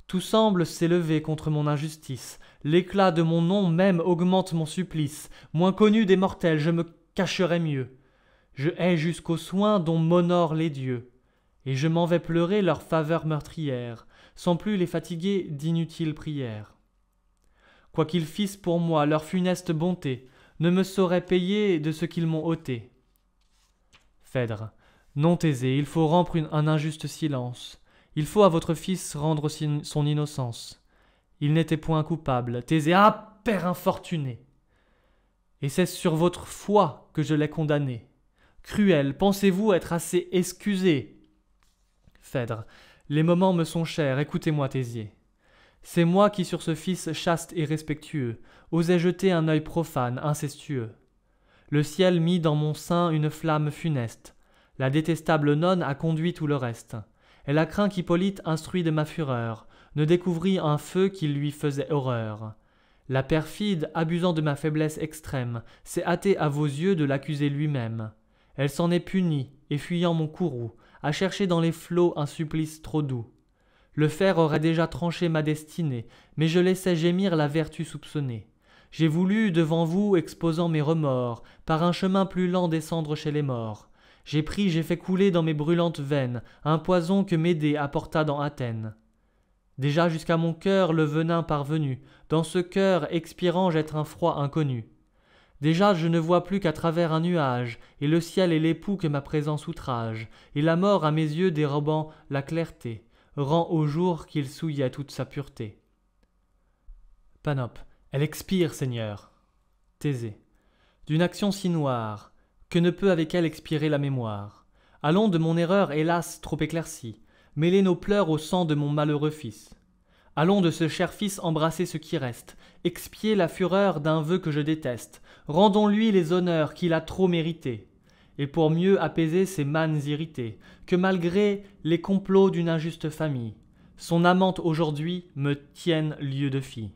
Tout semble s'élever contre mon injustice, l'éclat de mon nom même augmente mon supplice, moins connu des mortels, je me cacherai mieux. Je hais jusqu'aux soins dont m'honorent les dieux, et je m'en vais pleurer leurs faveurs meurtrières, sans plus les fatiguer d'inutiles prières. Quoiqu'ils fissent pour moi leur funeste bonté, ne me sauraient payer de ce qu'ils m'ont ôté. Phèdre. Non, Thésée, il faut rompre un injuste silence. Il faut à votre fils rendre son innocence. Il n'était point coupable. Thésée. Ah, père infortuné! Et c'est sur votre foi que je l'ai condamné. Cruel, pensez-vous être assez excusé? Phèdre. Les moments me sont chers, écoutez-moi, Thésée. C'est moi qui sur ce fils chaste et respectueux osais jeter un œil profane, incestueux. Le ciel mit dans mon sein une flamme funeste. La détestable nonne a conduit tout le reste. Elle a craint qu'Hippolyte, instruit de ma fureur, ne découvrît un feu qui lui faisait horreur. La perfide, abusant de ma faiblesse extrême, s'est hâtée à vos yeux de l'accuser lui-même. Elle s'en est punie, et fuyant mon courroux, a cherché dans les flots un supplice trop doux. Le fer aurait déjà tranché ma destinée, mais je laissais gémir la vertu soupçonnée. J'ai voulu, devant vous, exposant mes remords, par un chemin plus lent descendre chez les morts. J'ai fait couler dans mes brûlantes veines un poison que Médée apporta dans Athènes. Déjà jusqu'à mon cœur le venin parvenu, dans ce cœur expirant jette un froid inconnu. Déjà je ne vois plus qu'à travers un nuage, et le ciel est l'époux que ma présence outrage, et la mort à mes yeux dérobant la clarté, rend au jour qu'il souillait toute sa pureté. Panope. Elle expire, Seigneur. Thésée. D'une action si noire, que ne peut avec elle expirer la mémoire. Allons de mon erreur, hélas, trop éclaircie, mêler nos pleurs au sang de mon malheureux fils. Allons de ce cher fils embrasser ce qui reste, expier la fureur d'un vœu que je déteste, rendons-lui les honneurs qu'il a trop mérités. Et pour mieux apaiser ses mânes irrités, que malgré les complots d'une injuste famille, son amante aujourd'hui me tienne lieu de fille.